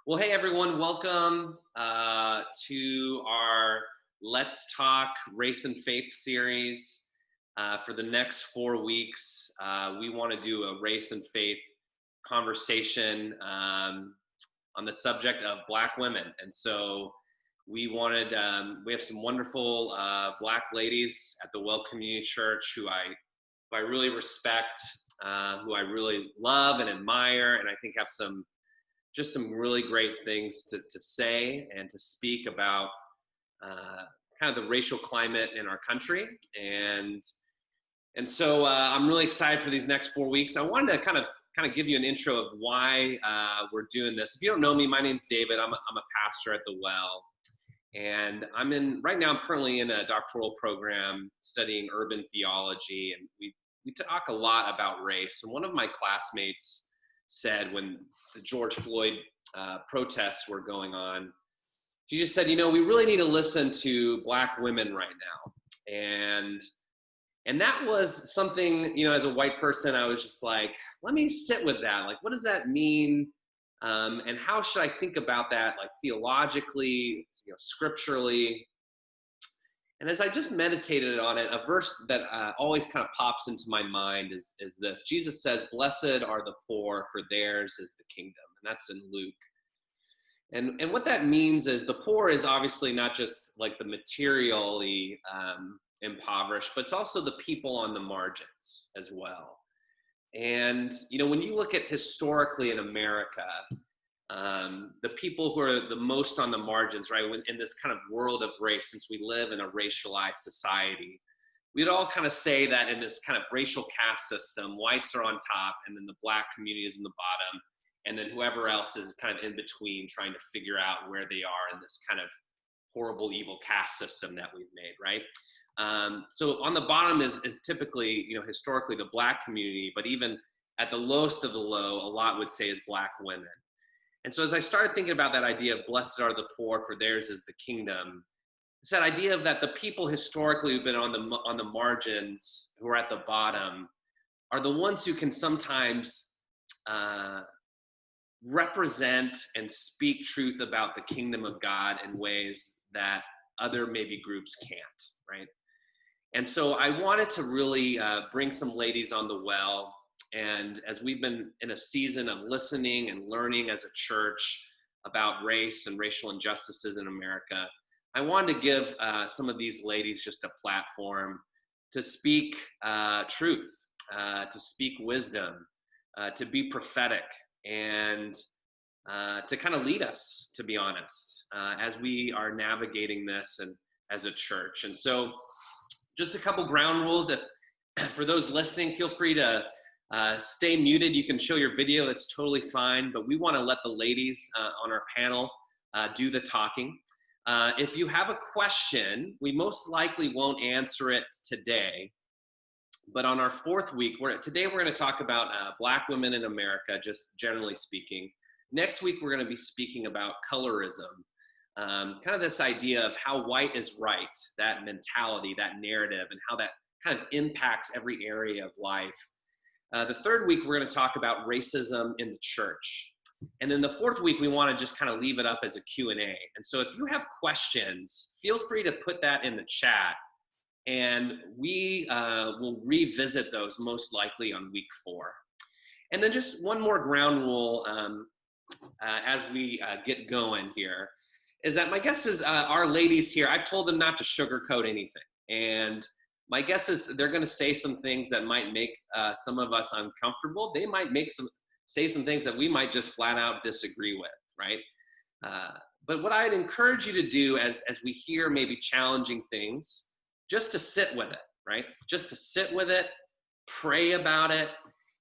Well, hey everyone, welcome to our Let's Talk Race and Faith series. For the next 4 weeks, we want to do a race and faith conversation on the subject of Black women. And so we have some wonderful Black ladies at the Well Community Church who I really respect, who I really love and admire, and I think have some really great things to say and to speak about kind of the racial climate in our country. And so I'm really excited for these next 4 weeks. I wanted to kind of give you an intro of why we're doing this. If you don't know me, my name's David. I'm a pastor at the Well, and right now I'm currently in a doctoral program studying urban theology, and we talk a lot about race. And one of my classmates said, when the George Floyd protests were going on, she just said, we really need to listen to Black women right now. And that was something, as a white person, I was just like, let me sit with that. Like, what does that mean? And how should I think about that, like theologically, scripturally? And as I just meditated on it, a verse that always kind of pops into my mind is this. Jesus says, "Blessed are the poor, for theirs is the kingdom." And that's in Luke. And what that means is the poor is obviously not just like the materially impoverished, but it's also the people on the margins as well. And, when you look at historically in America, the people who are the most on the margins, right, in this kind of world of race, since we live in a racialized society, we'd all kind of say that in this kind of racial caste system, whites are on top, and then the Black community is in the bottom, and then whoever else is kind of in between trying to figure out where they are in this kind of horrible, evil caste system that we've made, right? So on the bottom is typically, historically the Black community, but even at the lowest of the low, a lot would say is Black women. And so as I started thinking about that idea of blessed are the poor, for theirs is the kingdom, it's that idea of that the people historically who've been on the margins, who are at the bottom, are the ones who can sometimes represent and speak truth about the kingdom of God in ways that other maybe groups can't, right? And so I wanted to really bring some ladies on the Well. And as we've been in a season of listening and learning as a church about race and racial injustices in America, I wanted to give some of these ladies just a platform to speak truth, to speak wisdom, to be prophetic, and to kind of lead us, to be honest, as we are navigating this and as a church. And so just a couple ground rules. If for those listening, feel free to stay muted. You can show your video, that's totally fine, but we want to let the ladies on our panel do the talking. If you have a question, we most likely won't answer it today, but on our 4th week, today we're going to talk about Black women in America, just generally speaking. Next week, we're going to be speaking about colorism, kind of this idea of how white is right, that mentality, that narrative, and how that kind of impacts every area of life. The 3rd week, we're going to talk about racism in the church. And then the 4th week, we want to just kind of leave it up as a Q&A. And so if you have questions, feel free to put that in the chat, and we will revisit those most likely on week 4. And then just one more ground rule as we get going here is that my guess is our ladies here, I've told them not to sugarcoat anything. And my guess is they're going to say some things that might make some of us uncomfortable. They might say some things that we might just flat out disagree with, right? But what I'd encourage you to do as we hear maybe challenging things, just to sit with it, right? Just to sit with it, pray about it.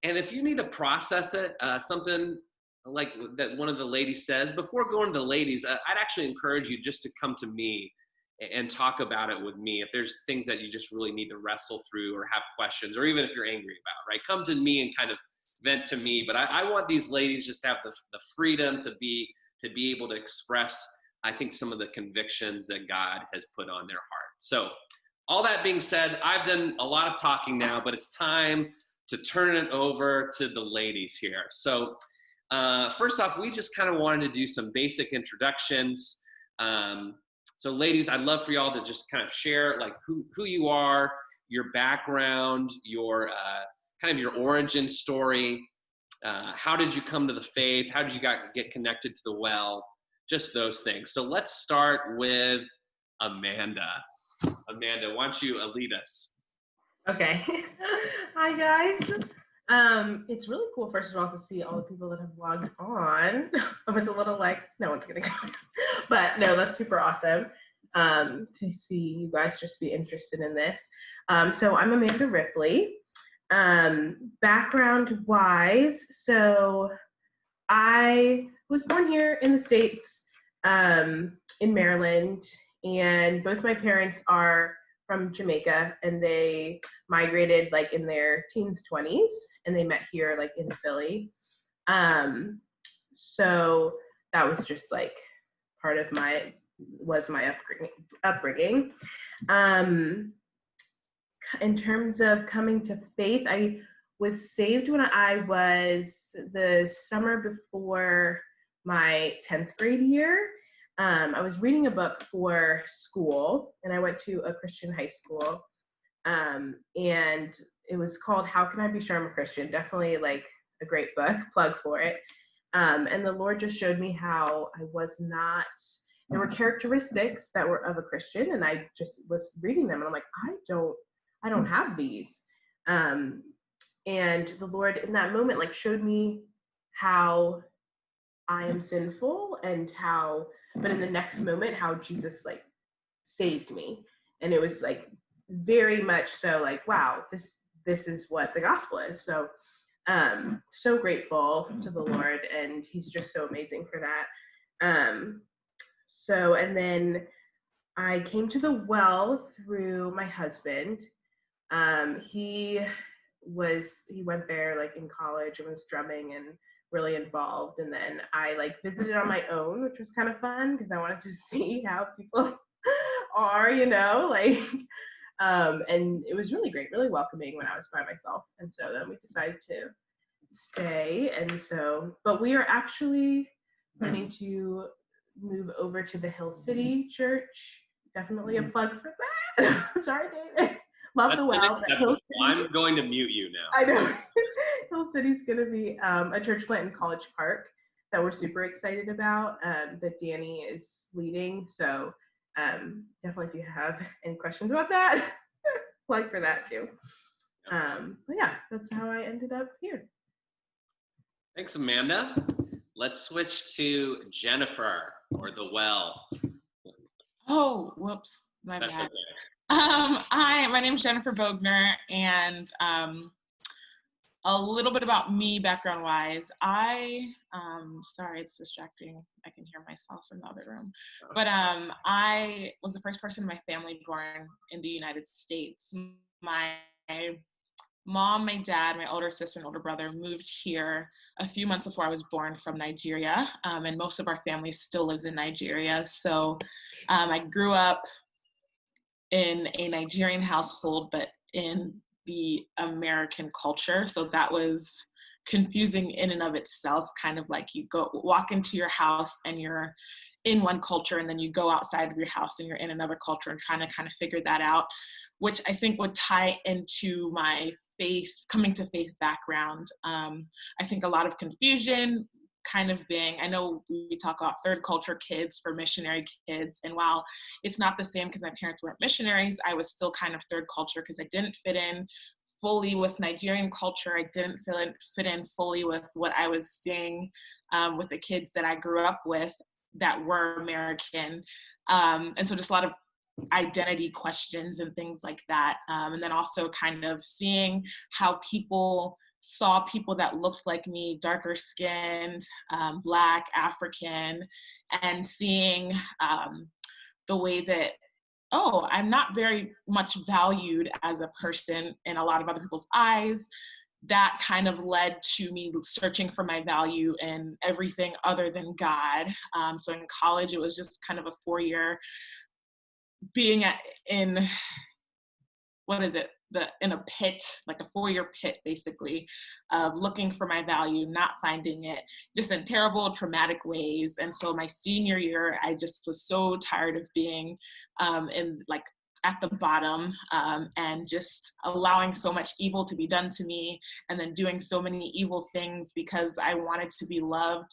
And if you need to process it, something like that one of the ladies says, before going to the ladies, I'd actually encourage you just to come to me and talk about it with me. If there's things that you just really need to wrestle through or have questions, or even if you're angry about, right? Come to me and kind of vent to me. But I want these ladies just to have the freedom to be able to express, I think, some of the convictions that God has put on their heart. So all that being said, I've done a lot of talking now, but it's time to turn it over to the ladies here. So First off, we just kind of wanted to do some basic introductions. So ladies, I'd love for y'all to just kind of share like who you are, your background, your kind of your origin story. How did you come to the faith? How did you get connected to the well? Just those things. So let's start with Amanda. Amanda, why don't you lead us? Okay. Hi, guys. It's really cool, first of all, to see all the people that have logged on. I was a little like, no one's going to come. But no, that's super awesome to see you guys just be interested in this. So I'm Amanda Ripley. Background-wise, so I was born here in the States, in Maryland, and both my parents are from Jamaica, and they migrated like in their teens, 20s, and they met here like in Philly. So that was just like part of my upbringing. In terms of coming to faith, I was saved when I was the summer before my 10th grade year. I was reading a book for school, and I went to a Christian high school, and it was called How Can I Be Sure I'm a Christian? Definitely like a great book, plug for it. And the Lord just showed me how I was not, there were characteristics that were of a Christian, and I just was reading them, and I'm like, I don't have these. And the Lord in that moment like showed me how I am sinful, and how, but in the next moment, how Jesus like saved me. And it was like very much so like, wow, this is what the gospel is. So so grateful to the Lord, and he's just so amazing for that. So, and then I came to the well through my husband. He went there like in college and was drumming and really involved. And then I like visited on my own, which was kind of fun because I wanted to see how people are, like, and it was really great, really welcoming when I was by myself. And so then we decided to stay. And so, but we are actually planning to move over to the Hill City Church. Definitely a plug for that. Sorry, David. Love the well. I'm going to mute you now. I know. Hill City's going to be a church plant in College Park that we're super excited about, that Danny is leading. So definitely if you have any questions about that, plug for that too. But yeah, that's how I ended up here. Thanks, Amanda. Let's switch to Jennifer, or the well. Oh, whoops, my bad. Okay. My name is Jennifer Bogner, and a little bit about me background-wise. Sorry, it's distracting. I can hear myself in the other room. But I was the first person in my family born in the United States. My mom, my dad, my older sister and older brother moved here a few months before I was born from Nigeria, and most of our family still lives in Nigeria. So I grew up in a Nigerian household, but in the American culture. So that was confusing in and of itself, kind of like you walk into your house and you're in one culture, and then you go outside of your house and you're in another culture, and trying to kind of figure that out, which I think would tie into my coming to faith background. I think a lot of confusion kind of being, I know we talk about third culture kids for missionary kids, and while it's not the same because my parents weren't missionaries, I was still kind of third culture because I didn't fit in fully with Nigerian culture. I didn't fit in fully with what I was seeing with the kids that I grew up with that were American. And so just a lot of identity questions and things like that. And then also kind of seeing how people saw people that looked like me, darker skinned, Black, African, and seeing the way that, I'm not very much valued as a person in a lot of other people's eyes. That kind of led to me searching for my value in everything other than God. So in college, it was just kind of a 4-year being in in a pit, like a 4-year pit, basically, of looking for my value, not finding it, just in terrible, traumatic ways. And so my senior year, I just was so tired of being at the bottom, and just allowing so much evil to be done to me, and then doing so many evil things because I wanted to be loved,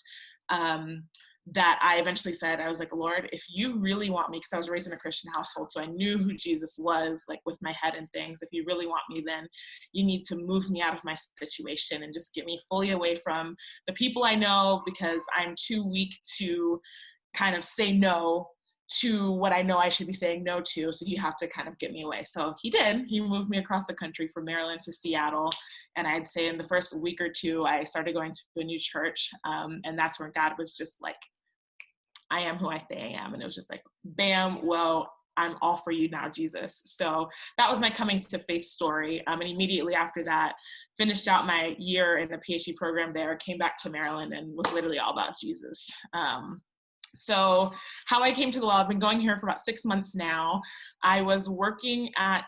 that I eventually said, I was like, Lord, if you really want me, because I was raised in a Christian household, so I knew who Jesus was, like with my head and things. If you really want me, then you need to move me out of my situation and just get me fully away from the people I know, because I'm too weak to kind of say no to what I know I should be saying no to. So you have to kind of get me away. So he did. He moved me across the country from Maryland to Seattle. And I'd say in the first week or two, I started going to a new church. And that's where God was just like, I am who I say I am. And it was just like, bam, well, I'm all for you now, Jesus. So that was my coming to faith story. And immediately after that, finished out my year in the PhD program there, came back to Maryland, and was literally all about Jesus. So how I came to the law, I've been going here for about 6 months now. I was working at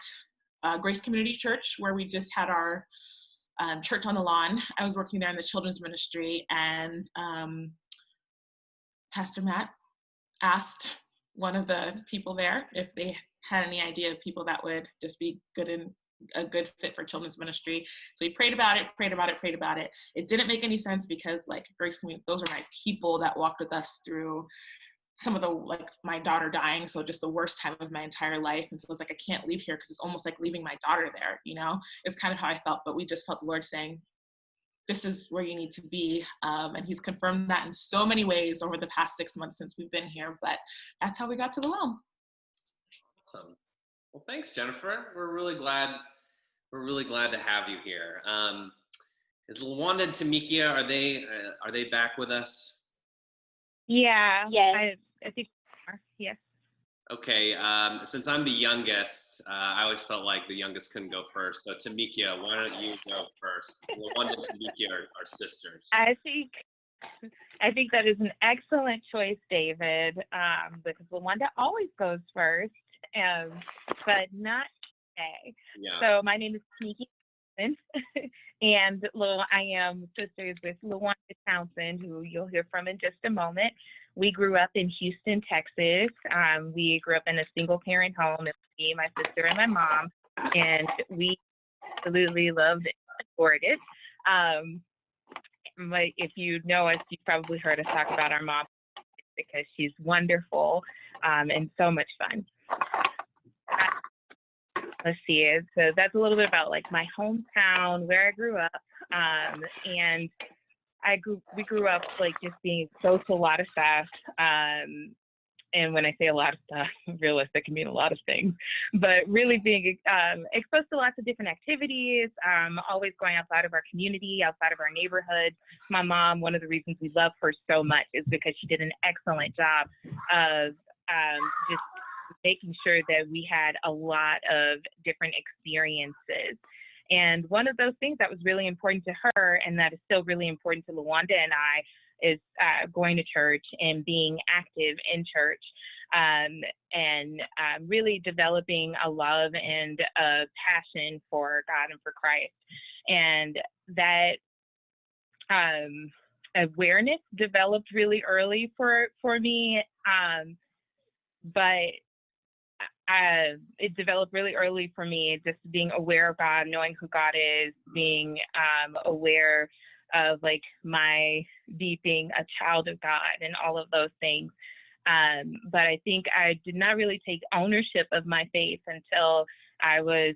Grace Community Church, where we just had our church on the lawn. I was working there in the children's ministry, and Pastor Matt asked one of the people there if they had any idea of people that would just be good and a good fit for children's ministry. So we prayed about it. It didn't make any sense because like Grace Community, those are my people that walked with us through some of the, like my daughter dying. So just the worst time of my entire life. And so I was like, I can't leave here because it's almost like leaving my daughter there, you know? It's kind of how I felt, but we just felt the Lord saying, this is where you need to be. And he's confirmed that in so many ways over the past 6 months since we've been here, but that's how we got to the loan. Awesome. Well, thanks, Jennifer. We're really glad to have you here. Is LaWanda and Tamekia, are they back with us? Yeah. Yes. I think yes. Okay. Since I'm the youngest, I always felt like the youngest couldn't go first. So Tamekia, why don't you go first? LaWanda and Tamekia are sisters. I think that is an excellent choice, David, because LaWanda always goes first, but not today. Yeah. So my name is Tamekia Jackson, and I am sisters with LaWanda Townsend, who you'll hear from in just a moment. We grew up in Houston, Texas. We grew up in a single-parent home. It was me, my sister, and my mom, and we absolutely loved and adored it. But if you know us, you've probably heard us talk about our mom because she's wonderful and so much fun. Let's see. So that's a little bit about like my hometown, where I grew up, and we grew up like just being exposed to a lot of stuff. And when I say a lot of stuff, realistic, I mean a lot of things, but really being exposed to lots of different activities, always going outside of our community, outside of our neighborhood. My mom, one of the reasons we love her so much is because she did an excellent job of just making sure that we had a lot of different experiences. And one of those things that was really important to her, and that is still really important to LaWanda and I, is going to church and being active in church, and really developing a love and a passion for God and for Christ. And that awareness developed really early for me, but it developed really early for me, just being aware of God, knowing who God is, being aware of like my being a child of God and all of those things. But I think I did not really take ownership of my faith until I was,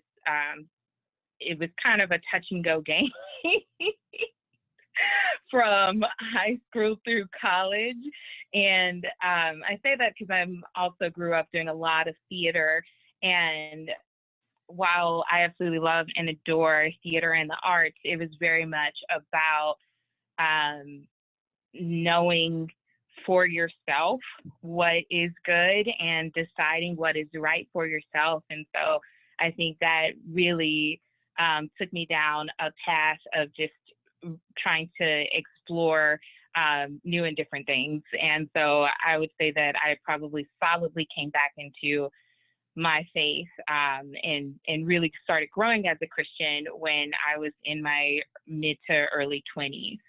it was kind of a touch and go game from high school through college. And I say that because I also grew up doing a lot of theater. And while I absolutely love and adore theater and the arts, it was very much about knowing for yourself what is good and deciding what is right for yourself. And so I think that really took me down a path of just trying to explore new and different things. And so I would say that I probably solidly came back into my faith and really started growing as a Christian when I was in my mid to early 20s,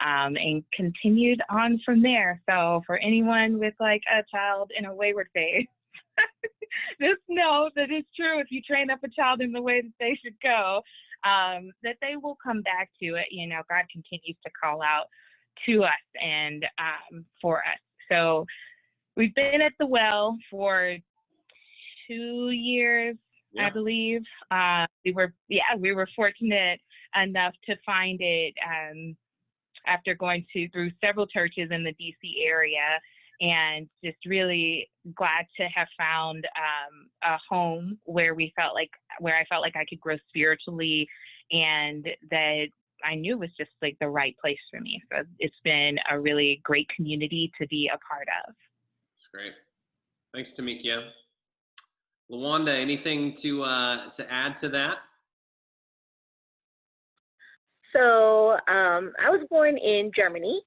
and continued on from there. So for anyone with like a child in a wayward phase, just know that it's true. If you train up a child in the way that they should go, that they will come back to it. You know, God continues to call out to us and for us. So we've been at the well for 2 years, I believe. We were fortunate enough to find it after going through several churches in the DC area, and just really glad to have found a home where I felt like I could grow spiritually, and that I knew was just like the right place for me. So it's been a really great community to be a part of. That's great. Thanks, Tamekia. LaWanda, anything to add to that? So I was born in Germany.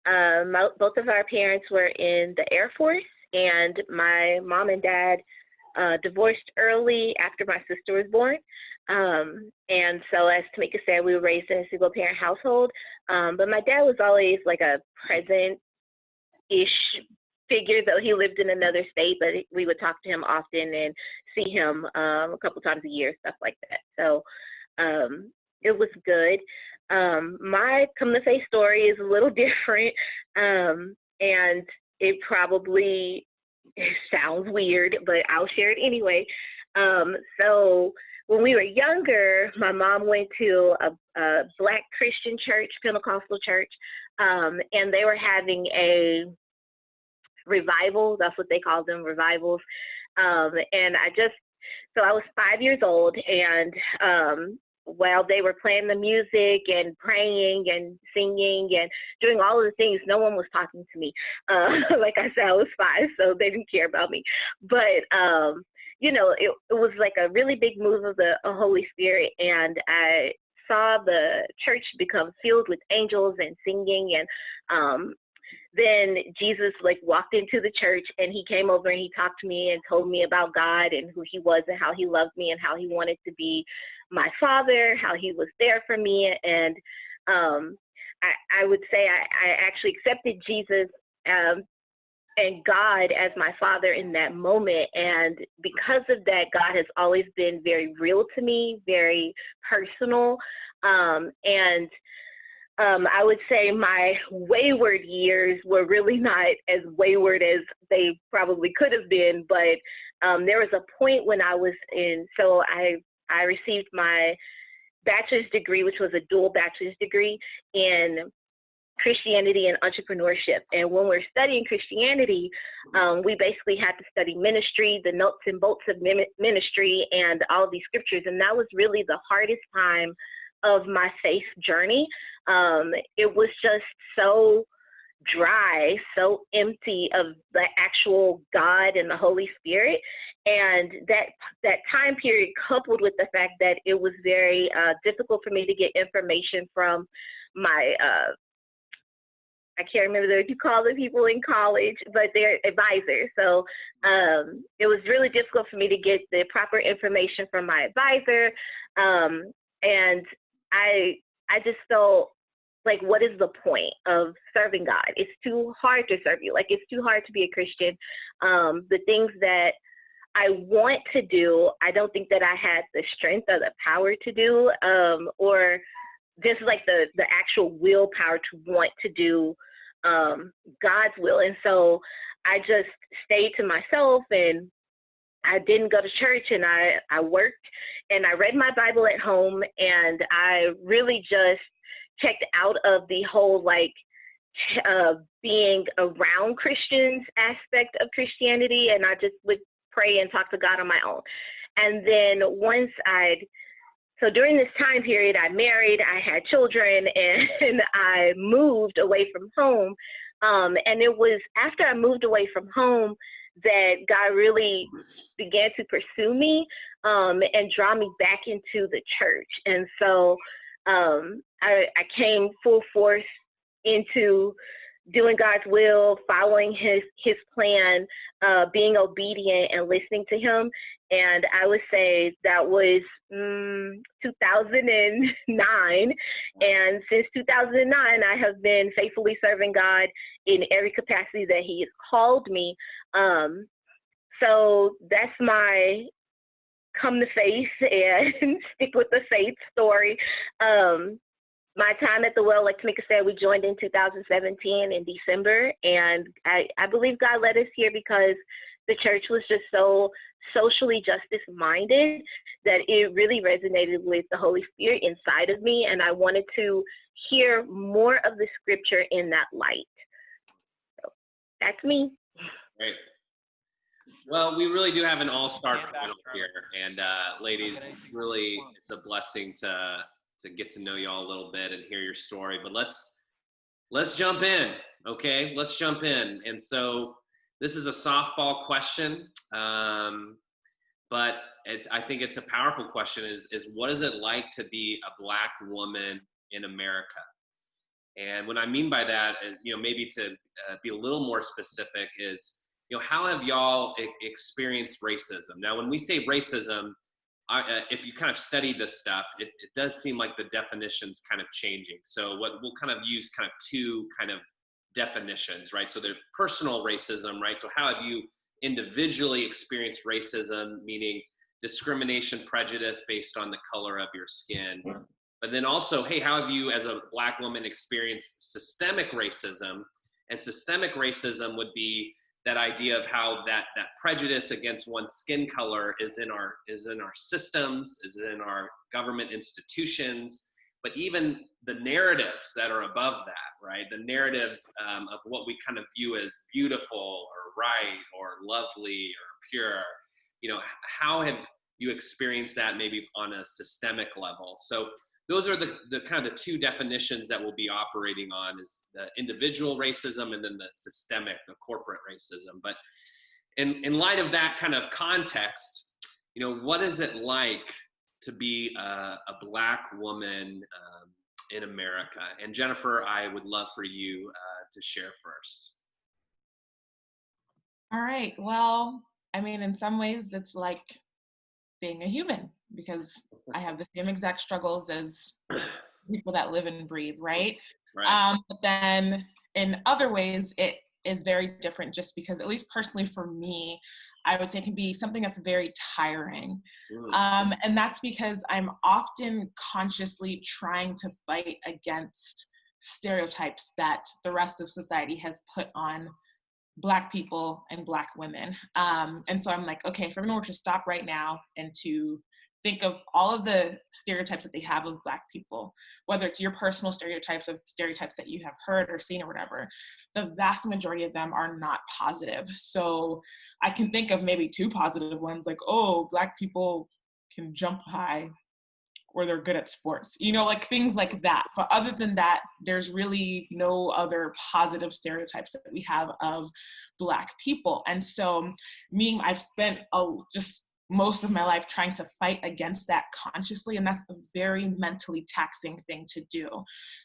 Both of our parents were in the Air Force, and my mom and dad divorced early after my sister was born. And so, as Tamekia said, we were raised in a single parent household. But my dad was always like a present-ish figure, though he lived in another state, but we would talk to him often and see him a couple times a year, stuff like that. So it was good. My come to faith story is a little different, and it probably sounds weird, but I'll share it anyway. So when we were younger, my mom went to a Black Christian church, Pentecostal church, and they were having a revival. That's what they call them, revivals. And I was 5 years old, and while they were playing the music and praying and singing and doing all of the things, no one was talking to me. Like I said, I was 5, so they didn't care about me. But, you know, it was like a really big move of the Holy Spirit, and I saw the church become filled with angels and singing, and then Jesus like walked into the church, and he came over and he talked to me and told me about God and who he was and how he loved me and how he wanted to be my father, how he was there for me. And I would say I actually accepted Jesus and God as my father in that moment. And because of that, God has always been very real to me, very personal. And I would say my wayward years were really not as wayward as they probably could have been, but there was a point when I was so I received my bachelor's degree, which was a dual bachelor's degree in Christianity and entrepreneurship. And when we're studying Christianity, we basically had to study ministry, the nuts and bolts of ministry, and all of these scriptures. And that was really the hardest time of my faith journey. It was just so dry, so empty of the actual God and the Holy Spirit. And that time period, coupled with the fact that it was very difficult for me to get information from my, I can't remember what you call the people in college, but they're advisors. So it was really difficult for me to get the proper information from my advisor. And I just felt like, what is the point of serving God? It's too hard to serve you. Like, it's too hard to be a Christian. The things that I want to do, I don't think that I had the strength or the power to do, or just like the actual willpower to want to do God's will. And so I just stayed to myself, and I didn't go to church, and I worked, and I read my Bible at home, and I really just checked out of the whole like being around Christians aspect of Christianity, and I just would pray and talk to God on my own. And then so during this time period, I married, I had children, and I moved away from home. And it was after I moved away from home that God really began to pursue me and draw me back into the church. And so I came full force into doing God's will, following his plan, being obedient and listening to him. And I would say that was 2009. And since 2009, I have been faithfully serving God in every capacity that he has called me. So that's my come to faith and stick with the faith story. My time at the well, like Tamekia said, we joined in 2017 in December, and I believe God led us here because the church was just so socially justice-minded that it really resonated with the Holy Spirit inside of me, and I wanted to hear more of the scripture in that light. So that's me. Great. Well, we really do have an all-star panel here, and ladies, really, it's a blessing to get to know y'all a little bit and hear your story. But let's jump in, okay? Let's jump in. And so this is a softball question, but I think it's a powerful question. Is what is it like to be a Black woman in America? And what I mean by that is, maybe to be a little more specific is, how have y'all experienced racism? Now, when we say racism, if you kind of study this stuff, it does seem like the definition's kind of changing. So what we'll kind of use kind of two kind of definitions, right? So there's personal racism, right? So how have you individually experienced racism, meaning discrimination, prejudice based on the color of your skin? But then also, hey, how have you as a Black woman experienced systemic racism? And systemic racism would be that idea of how that prejudice against one's skin color is in our systems, is in our government institutions, but even the narratives that are above that, right? The narratives of what we kind of view as beautiful or right or lovely or pure. How have you experienced that maybe on a systemic level? So those are the kind of the two definitions that we'll be operating on, is the individual racism and then the systemic, the corporate racism. But in light of that kind of context, what is it like to be a Black woman in America? And Jennifer, I would love for you to share first. All right. Well, I mean, in some ways, it's like being a human, because I have the same exact struggles as people that live and breathe, right? But then in other ways, it is very different, just because, at least personally for me, I would say it can be something that's very tiring. And that's because I'm often consciously trying to fight against stereotypes that the rest of society has put on Black people and Black women. And so I'm like, okay, if everyone were to stop right now and to think of all of the stereotypes that they have of Black people, whether it's your personal stereotypes that you have heard or seen or whatever, the vast majority of them are not positive. So I can think of maybe two positive ones, like, oh, Black people can jump high, or they're good at sports, like things like that. But other than that, there's really no other positive stereotypes that we have of Black people. And so I've spent just most of my life trying to fight against that consciously, and that's a very mentally taxing thing to do.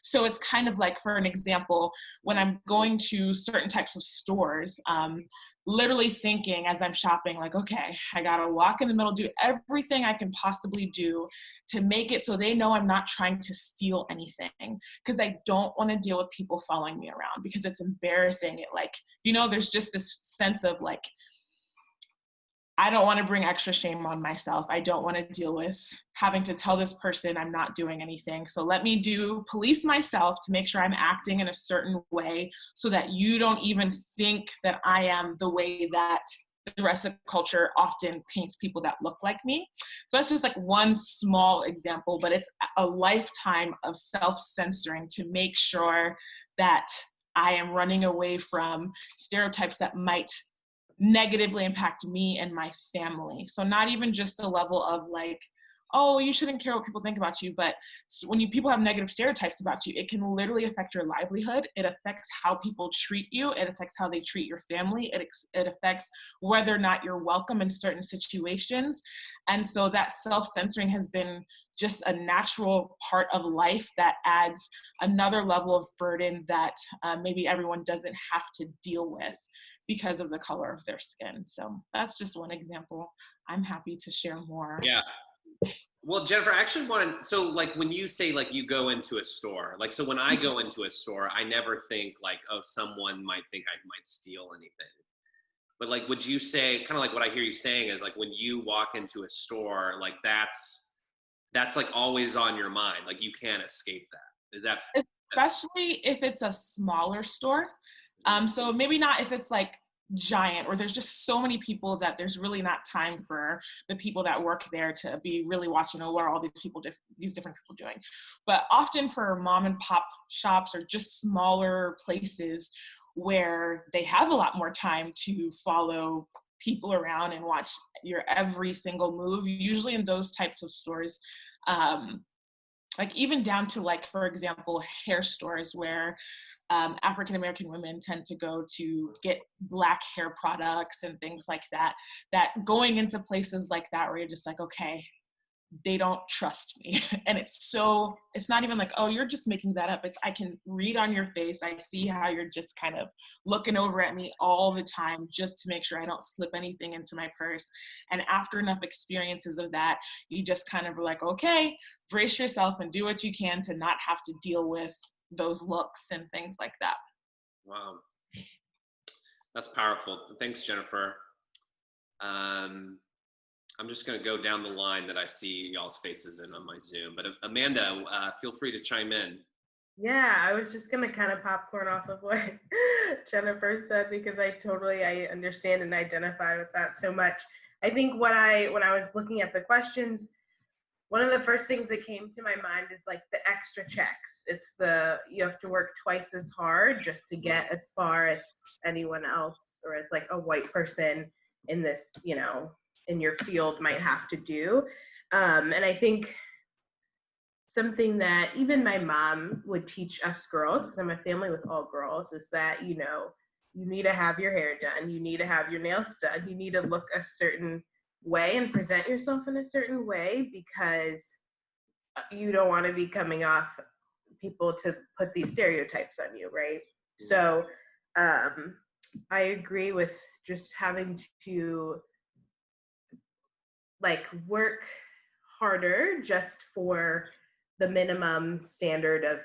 So it's kind of like, for an example, when I'm going to certain types of stores, literally thinking as I'm shopping, like, okay, I gotta walk in the middle, do everything I can possibly do to make it so they know I'm not trying to steal anything, because I don't want to deal with people following me around, because it's embarrassing. It, like, there's just this sense of like, I don't want to bring extra shame on myself. I don't want to deal with having to tell this person I'm not doing anything. So let me police myself to make sure I'm acting in a certain way so that you don't even think that I am the way that the rest of culture often paints people that look like me. So that's just like one small example, but it's a lifetime of self-censoring to make sure that I am running away from stereotypes that might negatively impact me and my family. So not even just a level of like, oh, you shouldn't care what people think about you. But when people have negative stereotypes about you, it can literally affect your livelihood. It affects how people treat you. It affects how they treat your family. It affects whether or not you're welcome in certain situations. And so that self-censoring has been just a natural part of life that adds another level of burden that maybe everyone doesn't have to deal with because of the color of their skin. So that's just one example. I'm happy to share more. Yeah. Well, Jennifer, I actually want to, so like when you say like you go into a store, like, so when I go into a store, I never think like, oh, someone might think I might steal anything. But like, would you say, kind of like what I hear you saying is like, when you walk into a store, like that's like always on your mind. Like you can't escape that. Is that? Especially if it's a smaller store. So maybe not if it's like giant, or there's just so many people that there's really not time for the people that work there to be really watching, oh, what are all these people, these different people doing? But often for mom and pop shops or just smaller places where they have a lot more time to follow people around and watch your every single move, usually in those types of stores, like even down to like, for example, hair stores where African-American women tend to go to get Black hair products and things like that, that going into places like that where you're just like, okay, they don't trust me. And it's not even like, oh, you're just making that up. I can read on your face. I see how you're just kind of looking over at me all the time just to make sure I don't slip anything into my purse. And after enough experiences of that, you just kind of are like, okay, brace yourself and do what you can to not have to deal with those looks and things like that. Wow. That's powerful. Thanks, Jennifer. I'm just going to go down the line that I see y'all's faces in on my Zoom. But Amanda, feel free to chime in. Yeah, I was just going to kind of popcorn off of what Jennifer said, because I understand and identify with that so much. I think when I was looking at the questions, one of the first things that came to my mind is like the extra checks. It's you have to work twice as hard just to get as far as anyone else, or as like a white person in this, in your field might have to do. And I think something that even my mom would teach us girls, because I'm a family with all girls, is that, you need to have your hair done. You need to have your nails done. You need to look a certain way and present yourself in a certain way, because you don't want to be coming off people to put these stereotypes on you, right? So I agree with just having to like work harder just for the minimum standard of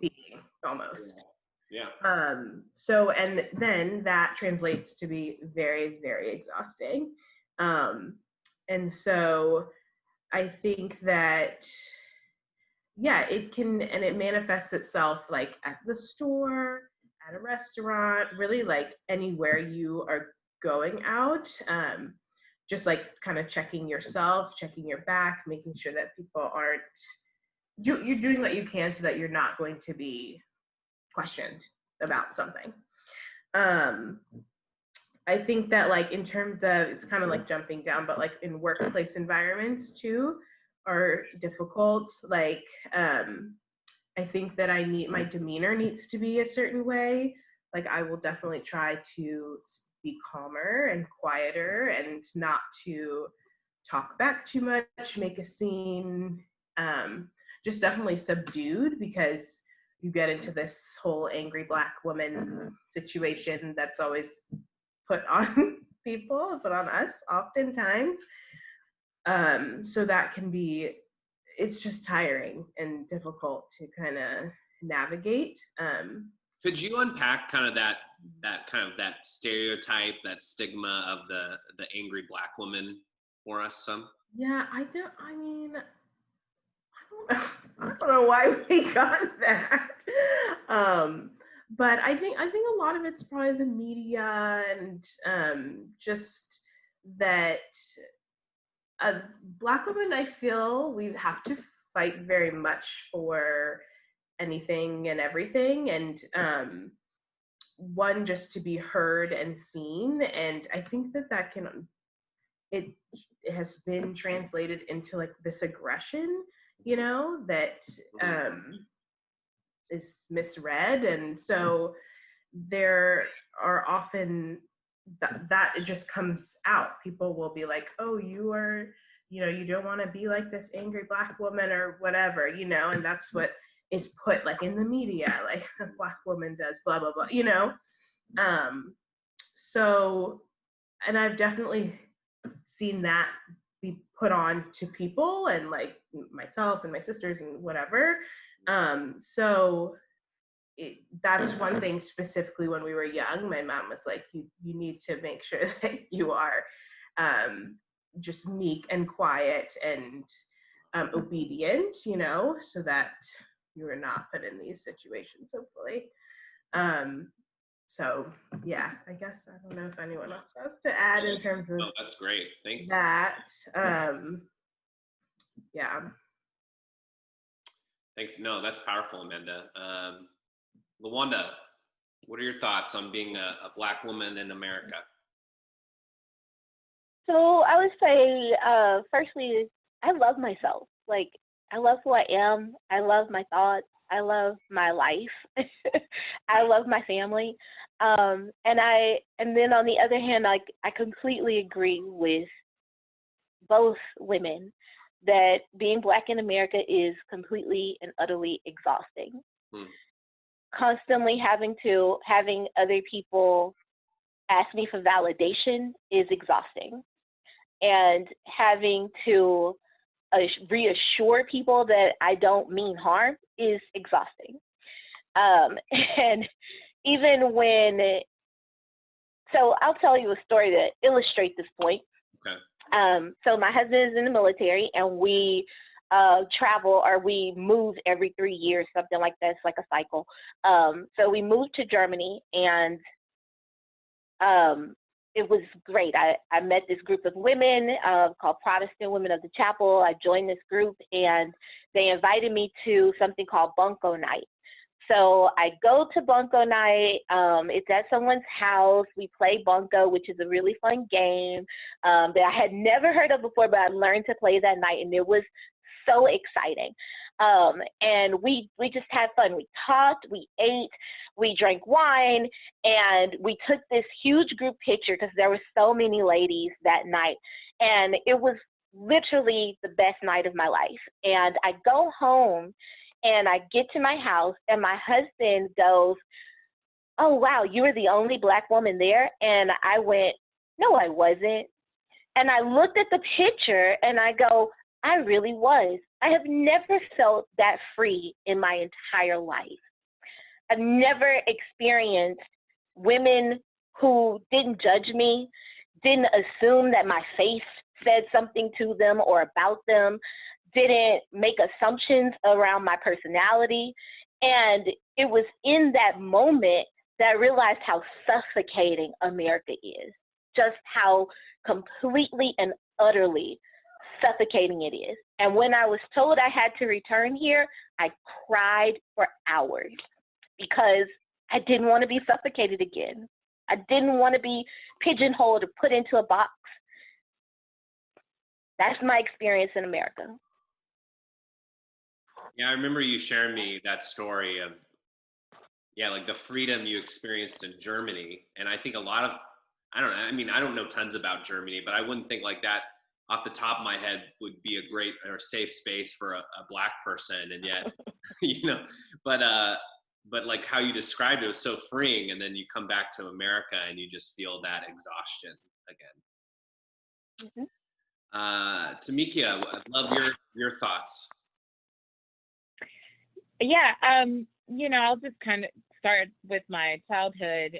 being, almost. Yeah. So, and then that translates to be very, very exhausting. And so I think that, yeah, it can, and it manifests itself like at the store, at a restaurant, really like anywhere you are going out. Just like kind of checking yourself, checking your back, making sure that people aren't, you're doing what you can so that you're not going to be questioned about something. I think that like in terms of, it's kind of like jumping down, but like in workplace environments too are difficult. Like, I think that my demeanor needs to be a certain way. Like I will definitely try to be calmer and quieter and not to talk back too much, make a scene, just definitely subdued, because you get into this whole angry Black woman situation that's always put on people, put on us oftentimes. So that can be, it's just tiring and difficult to kind of navigate. Could you unpack kind of that stereotype, that stigma of the angry Black woman for us some? Yeah, I don't know why we got that. But I think a lot of it's probably the media and just that Black women, I feel we have to fight very much for anything and everything, and one, just to be heard and seen. And I think that it has been translated into like this aggression, you know, that is misread. And so there are often that it just comes out. People will be like, oh, you are, you know, you don't want to be like this angry Black woman or whatever, you know, and that's what is put like in the media, like a Black woman does blah, blah, blah, you know? So, and I've definitely seen that be put on to people and like myself and my sisters and whatever. So that's one thing specifically when we were young. My mom was like, you need to make sure that you are just meek and quiet and obedient, you know, so that you are not put in these situations, hopefully. So yeah, I guess I don't know if anyone else has to add in terms of that's great. Thanks. That. Yeah. Thanks. No, that's powerful, Amanda. LaWanda, what are your thoughts on being a Black woman in America? So I would say, firstly, I love myself. Like, I love who I am. I love my thoughts. I love my life. I love my family. And then on the other hand, like, I completely agree with both women that being Black in America is completely and utterly exhausting. Constantly having other people ask me for validation is exhausting. And having to reassure people that I don't mean harm is exhausting. And even so I'll tell you a story that illustrates this point. Okay. So my husband is in the military, and we travel, or we move every 3 years, something like that. It's like a cycle. So we moved to Germany, and it was great. I met this group of women called Protestant Women of the Chapel. I joined this group, and they invited me to something called Bunko Night. So I go to Bunko Night. It's at someone's house. We play Bunko, which is a really fun game that I had never heard of before, but I learned to play that night, and it was so exciting. And we just had fun. We talked, we ate, we drank wine, and we took this huge group picture because there were so many ladies that night. And it was literally the best night of my life. And I go home, and I get to my house, and my husband goes, oh, wow, you were the only Black woman there? And I went, no, I wasn't. And I looked at the picture, and I go, I really was. I have never felt that free in my entire life. I've never experienced women who didn't judge me, didn't assume that my face said something to them or about them, didn't make assumptions around my personality. And it was in that moment that I realized how suffocating America is, just how completely and utterly suffocating it is. And when I was told I had to return here, I cried for hours because I didn't want to be suffocated again. I didn't want to be pigeonholed or put into a box. That's my experience in America. Yeah, I remember you sharing me that story of, like the freedom you experienced in Germany. And I think a lot of, I don't know tons about Germany, but I wouldn't think like that off the top of my head would be a great or safe space for a Black person. And yet, but like how you described it was so freeing. And then you come back to America and you just feel that exhaustion again. Mm-hmm. Tamekia, I'd love your thoughts. Yeah, I'll just kind of start with my childhood.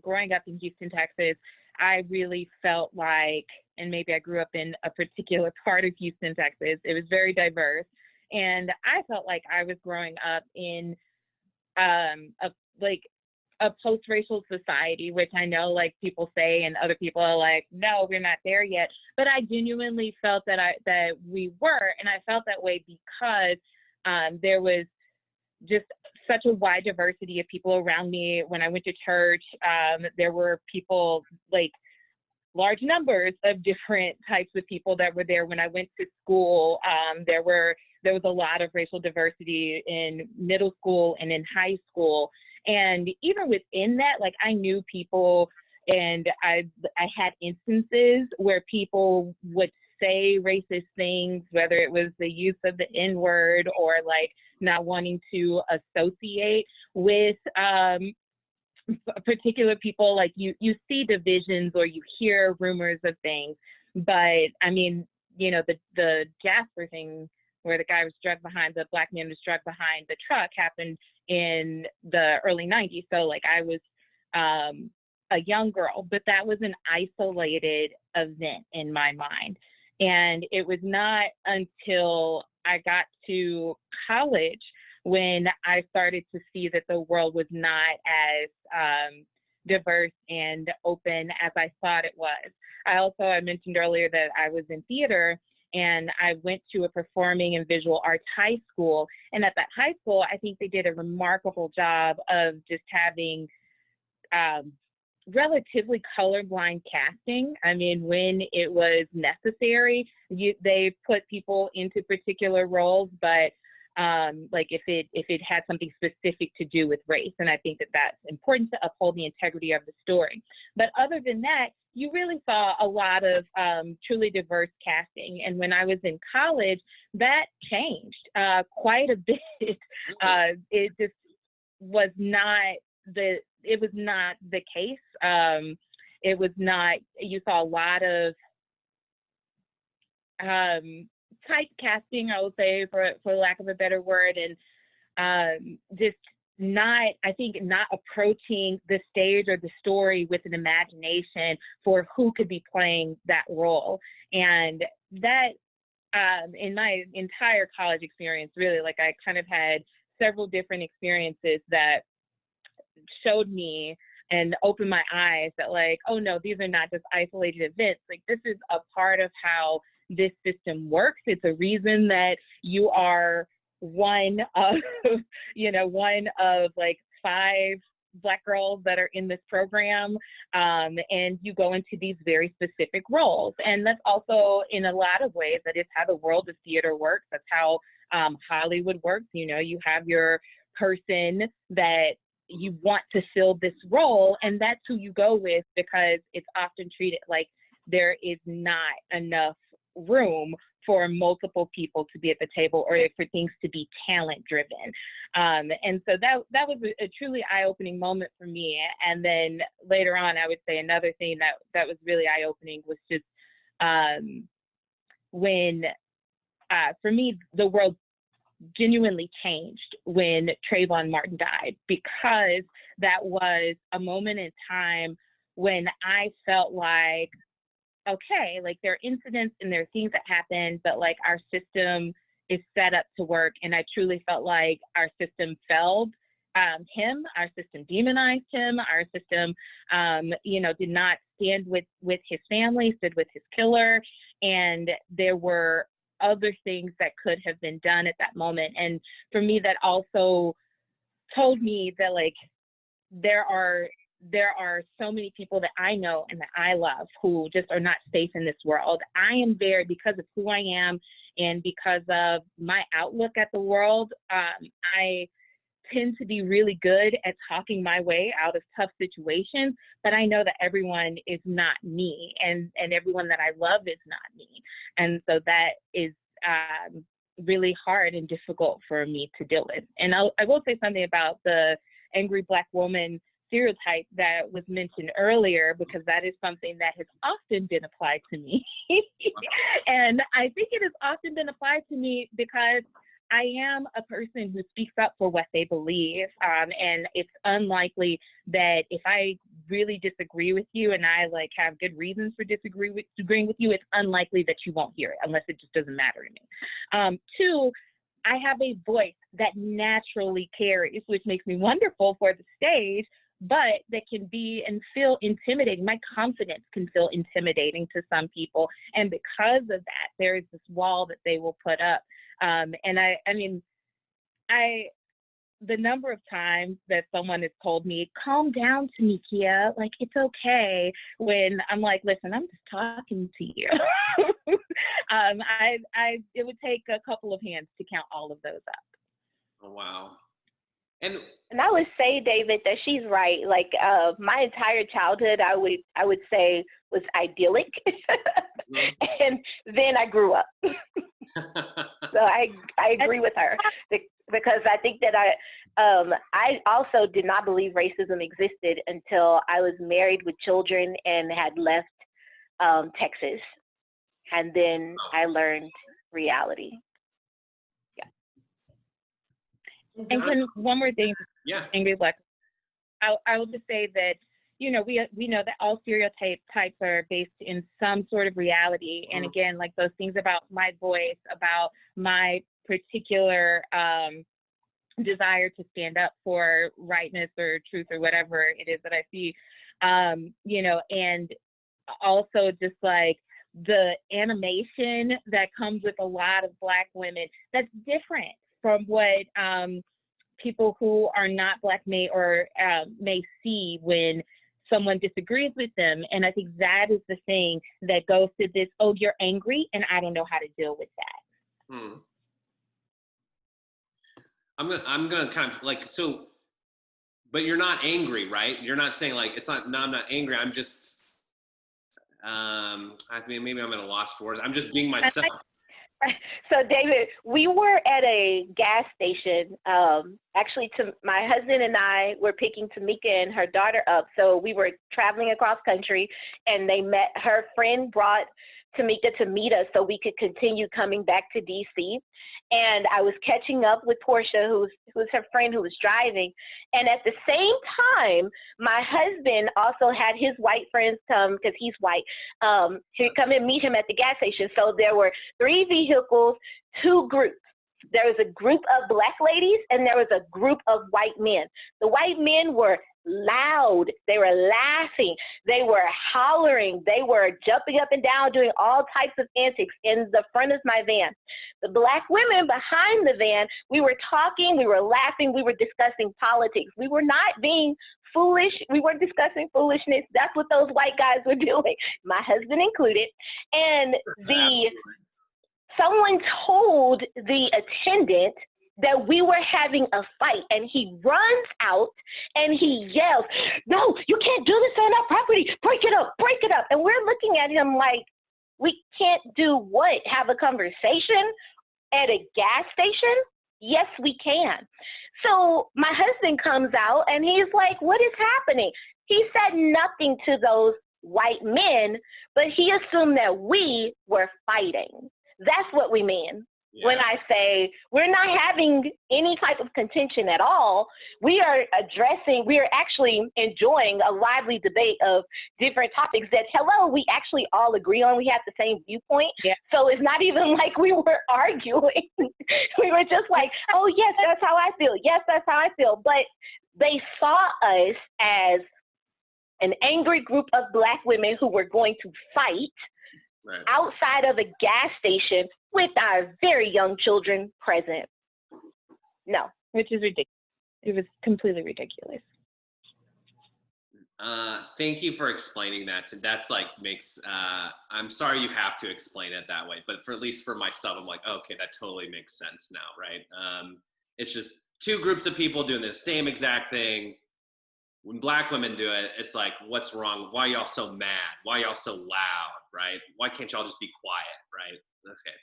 Growing up in Houston, Texas, I really felt like, and maybe I grew up in a particular part of Houston, Texas, it was very diverse. And I felt like I was growing up in a post-racial society, which I know like people say, and other people are like, no, we're not there yet. But I genuinely felt that we were, and I felt that way because there was just such a wide diversity of people around me. When I went to church, there were people like large numbers of different types of people that were there. When I went to school, there was a lot of racial diversity in middle school and in high school. And even within that, like, I knew people, and I had instances where people would say racist things, whether it was the use of the N-word or like not wanting to associate with particular people. Like you see divisions or you hear rumors of things, but I mean, you know, the Jasper thing where the black man was drugged behind the truck happened in the early 90s. So like I was a young girl, but that was an isolated event in my mind. And it was not until I got to college when I started to see that the world was not as diverse and open as I thought it was. I mentioned earlier that I was in theater, and I went to a performing and visual arts high school. And at that high school, I think they did a remarkable job of just having relatively colorblind casting. I mean, when it was necessary, they put people into particular roles, but like if it had something specific to do with race. And I think that that's important to uphold the integrity of the story. But other than that, you really saw a lot of truly diverse casting. And when I was in college, that changed quite a bit. It just was not the case. It was not, you saw a lot of typecasting, I would say, for lack of a better word, and just not approaching the stage or the story with an imagination for who could be playing that role. And that, in my entire college experience, really, like I kind of had several different experiences that showed me and opened my eyes that like, oh no, these are not just isolated events. Like this is a part of how this system works. It's a reason that you are one of like 5 Black girls that are in this program, and you go into these very specific roles. And that's also, in a lot of ways, that is how the world of theater works. That's how Hollywood works. You know, you have your person that you want to fill this role, and that's who you go with, because it's often treated like there is not enough room for multiple people to be at the table, or for things to be talent driven. And so that was a truly eye-opening moment for me. And then later on, I would say another thing that was really eye-opening was just when, for me, the world genuinely changed when Trayvon Martin died, because that was a moment in time when I felt like, okay, like there are incidents and there are things that happen, but like our system is set up to work. And I truly felt like our system failed him, our system demonized him, our system, did not stand with his family, stood with his killer. And there were other things that could have been done at that moment. And for me, that also told me that like there are so many people that I know and that I love who just are not safe in this world. I am there because of who I am and because of my outlook at the world. I tend to be really good at talking my way out of tough situations, but I know that everyone is not me, and everyone that I love is not me. And so that is really hard and difficult for me to deal with. And I will say something about the angry Black woman stereotype that was mentioned earlier, because that is something that has often been applied to me. And I think it has often been applied to me because I am a person who speaks up for what they believe. And it's unlikely that if I really disagree with you and I like have good reasons for disagreeing with you, it's unlikely that you won't hear it unless it just doesn't matter to me. 2, I have a voice that naturally carries, which makes me wonderful for the stage, but that can be and feel intimidating. My confidence can feel intimidating to some people. And because of that, there is this wall that they will put up. And I the number of times that someone has told me, calm down, Tamekia, like, it's okay, when I'm like, listen, I'm just talking to you. It would take a couple of hands to count all of those up. Oh, wow. And I would say, David, that she's right. Like, my entire childhood, I would say, was idyllic. And then I grew up. So I agree with her, because I think that I also did not believe racism existed until I was married with children and had left Texas. And then I learned reality. And one more thing, yeah, Angry Black, I will just say that, you know, we know that all stereotypes are based in some sort of reality. And again, like those things about my voice, about my particular desire to stand up for rightness or truth or whatever it is that I see, you know, and also just like the animation that comes with a lot of Black women, that's different from what people who are not Black may see when someone disagrees with them. And I think that is the thing that goes to this, oh, you're angry and I don't know how to deal with that. I'm gonna kind of like, so, but you're not angry, right? You're not saying like, it's not, no, I'm not angry. I'm just, I mean, maybe I'm at a loss for words. I'm just being myself. So, David, we were at a gas station. Actually, my husband and I were picking Tamekia and her daughter up. So we were traveling across country, and her friend brought Tamekia to meet us so we could continue coming back to D.C. And I was catching up with Portia, who's her friend who was driving. And at the same time, my husband also had his white friends come, because he's white, to come and meet him at the gas station. So there were 3 vehicles, 2 groups. There was a group of Black ladies and there was a group of white men. The white men were loud. They were laughing. They were hollering. They were jumping up and down, doing all types of antics in the front of my van. The Black women behind the van, we were talking, we were laughing, we were discussing politics. We were not being foolish. We were discussing foolishness. That's what those white guys were doing, my husband included. And someone told the attendant that we were having a fight, and he runs out and he yells, "No, you can't do this on our property. Break it up, break it up." And we're looking at him like, we can't do what? Have a conversation at a gas station? Yes, we can. So my husband comes out and he's like, what is happening? He said nothing to those white men, but he assumed that we were fighting. That's what we mean. Yeah. When I say we're not having any type of contention at all, we are actually enjoying a lively debate of different topics that, we actually all agree on. We have the same viewpoint. Yeah. So it's not even like we were arguing. We were just like, oh, yes, that's how I feel. Yes, that's how I feel. But they saw us as an angry group of Black women who were going to fight outside of a gas station with our very young children present. No. Which is ridiculous. It was completely ridiculous. Thank you for explaining that. That's like I'm sorry you have to explain it that way, but at least for myself, I'm like, okay, that totally makes sense now, right? It's just 2 groups of people doing the same exact thing. When Black women do it, it's like, what's wrong? Why y'all so mad? Why y'all so loud, right? Why can't y'all just be quiet, right? Okay.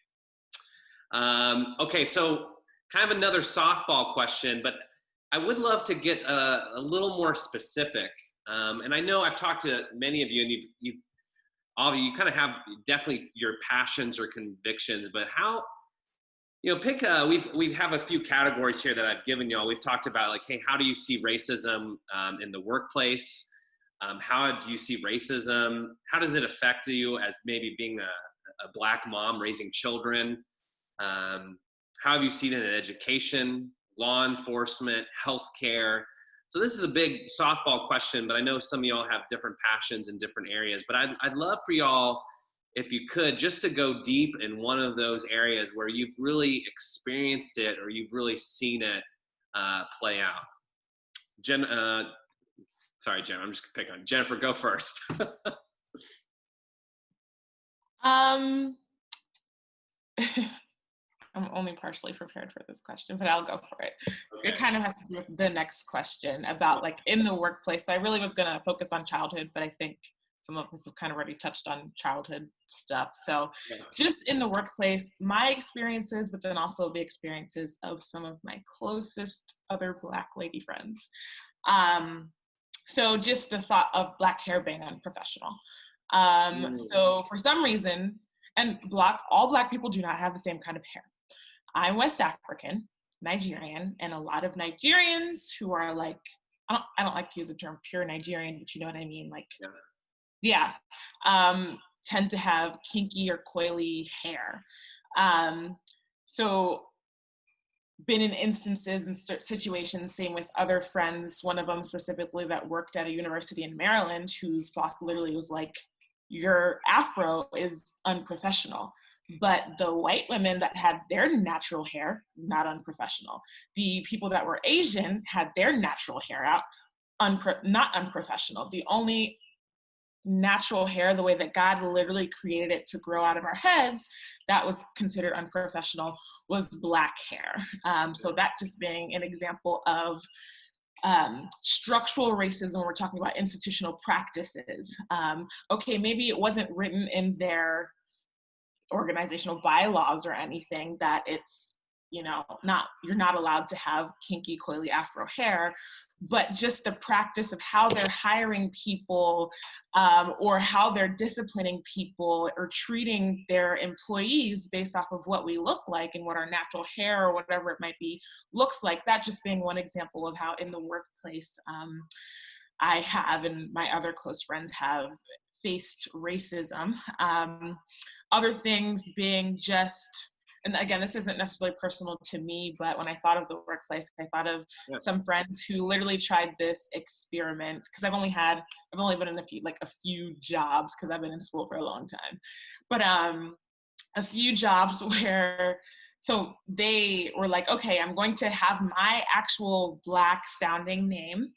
Okay, so kind of another softball question, but I would love to get a little more specific. And I know I've talked to many of you, and all of you kind of have definitely your passions or convictions, but how, pick, we have a few categories here that I've given y'all. We've talked about like, hey, how do you see racism in the workplace? How do you see racism? How does it affect you as maybe being a Black mom raising children? How have you seen it in education, law enforcement, healthcare? So this is a big softball question, but I know some of y'all have different passions in different areas, but I'd love for y'all, if you could, just to go deep in one of those areas where you've really experienced it or you've really seen it play out? Sorry, Jen, I'm just gonna pick on Jennifer. Go first. I'm only partially prepared for this question, but I'll go for it. Okay. It kind of has to do with the next question about like in the workplace. So I really was gonna focus on childhood, but I think some of us have kind of already touched on childhood stuff. So just in the workplace, my experiences, but then also the experiences of some of my closest other Black lady friends. So just the thought of Black hair being unprofessional. So for some reason, and all Black people do not have the same kind of hair. I'm West African, Nigerian, and a lot of Nigerians who are like, I don't like to use the term pure Nigerian, but you know what I mean? Like, tend to have kinky or coily hair. So been in instances and situations, same with other friends, one of them specifically that worked at a university in Maryland, whose boss literally was like, your afro is unprofessional. But the white women that had their natural hair, not unprofessional. The people that were Asian had their natural hair out, not unprofessional. The only natural hair, the way that God literally created it to grow out of our heads, that was considered unprofessional, was Black hair. So that just being an example of structural racism. We're talking about institutional practices. Okay, maybe it wasn't written in their organizational bylaws or anything that it's, you're not allowed to have kinky, coily afro hair, but just the practice of how they're hiring people or how they're disciplining people or treating their employees based off of what we look like and what our natural hair or whatever it might be looks like. That just being one example of how in the workplace I have and my other close friends have faced racism. Other things being just, and again, this isn't necessarily personal to me, but when I thought of the workplace, I thought of some friends who literally tried this experiment, because I've only been in a few jobs, because I've been in school for a long time, but a few jobs where, so they were like, okay, I'm going to have my actual Black sounding name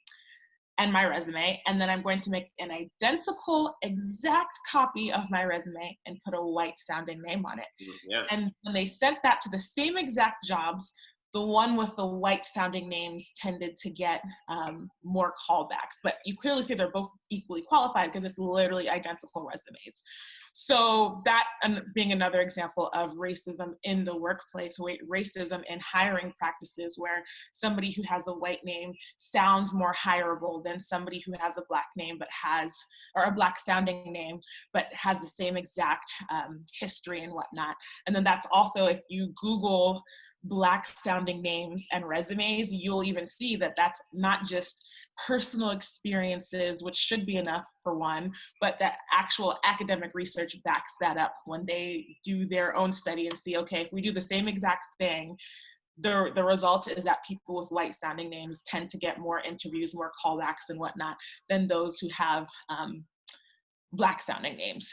and my resume, and then I'm going to make an identical exact copy of my resume and put a white sounding name on it. Yeah. And when they sent that to the same exact jobs, the one with the white sounding names tended to get more callbacks. But you clearly see they're both equally qualified because it's literally identical resumes. So that being another example of racism in the workplace, racism in hiring practices where somebody who has a white name sounds more hireable than somebody who has a Black name or a Black sounding name, but has the same exact history and whatnot. And then that's also, if you Google Black sounding names and resumes, you'll even see that that's not just personal experiences, which should be enough for one, but that actual academic research backs that up when they do their own study and see, okay, if we do the same exact thing, the result is that people with white sounding names tend to get more interviews, more callbacks and whatnot than those who have Black sounding names.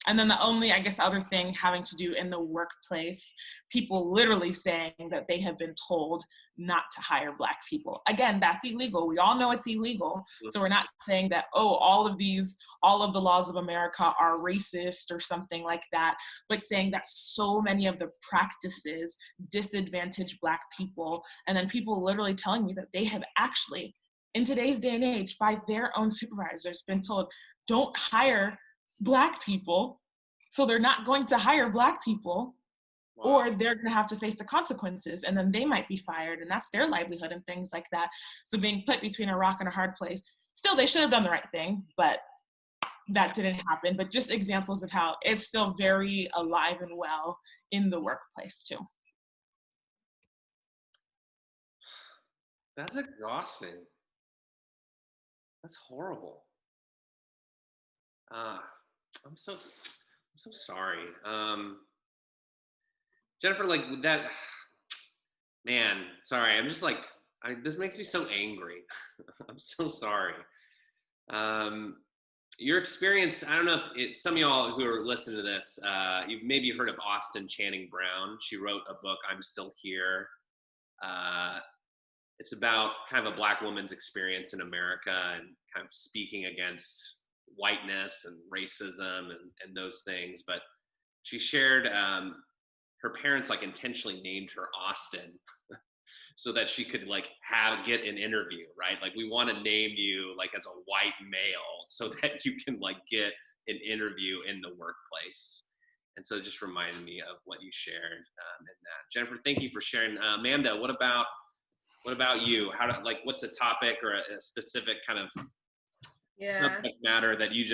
And then the only, I guess, other thing having to do in the workplace, people literally saying that they have been told not to hire Black people. Again, that's illegal. We all know it's illegal. So we're not saying that, all of the laws of America are racist or something like that, but saying that so many of the practices disadvantage Black people. And then people literally telling me that they have actually, in today's day and age, by their own supervisors, been told, don't hire Black people, so they're not going to hire Black people. Wow. Or they're going to have to face the consequences, and then they might be fired, and that's their livelihood and things like that. So being put between a rock and a hard place. Still, they should have done the right thing, but that didn't happen. But just examples of how it's still very alive and well in the workplace too. That's exhausting. That's horrible. I'm so sorry. Jennifer, like that, man, sorry. I'm just like, this makes me so angry. I'm so sorry. Your experience, I don't know if some of y'all who are listening to this, you've maybe heard of Austin Channing Brown. She wrote a book, I'm Still Here. it's about kind of a Black woman's experience in America and kind of speaking against whiteness and racism and those things. But she shared her parents like intentionally named her Austin so that she could like get an interview, right? Like, we want to name you like as a white male so that you can like get an interview in the workplace. And so it just reminded me of what you shared in that. Jennifer, thank you for sharing. Amanda, what about you? What's a topic or a specific kind of subject matter that it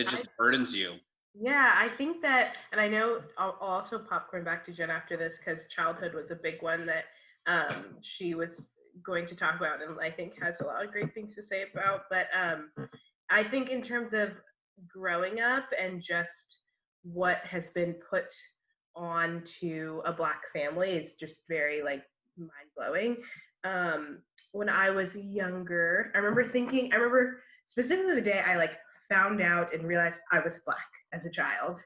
just burdens you? Yeah, I think that, and I know I'll also popcorn back to Jen after this because childhood was a big one that she was going to talk about, and I think has a lot of great things to say about. But I think in terms of growing up and just what has been put onto a Black family is just very like mind-blowing. When I was younger, I remember specifically the day I like found out and realized I was Black as a child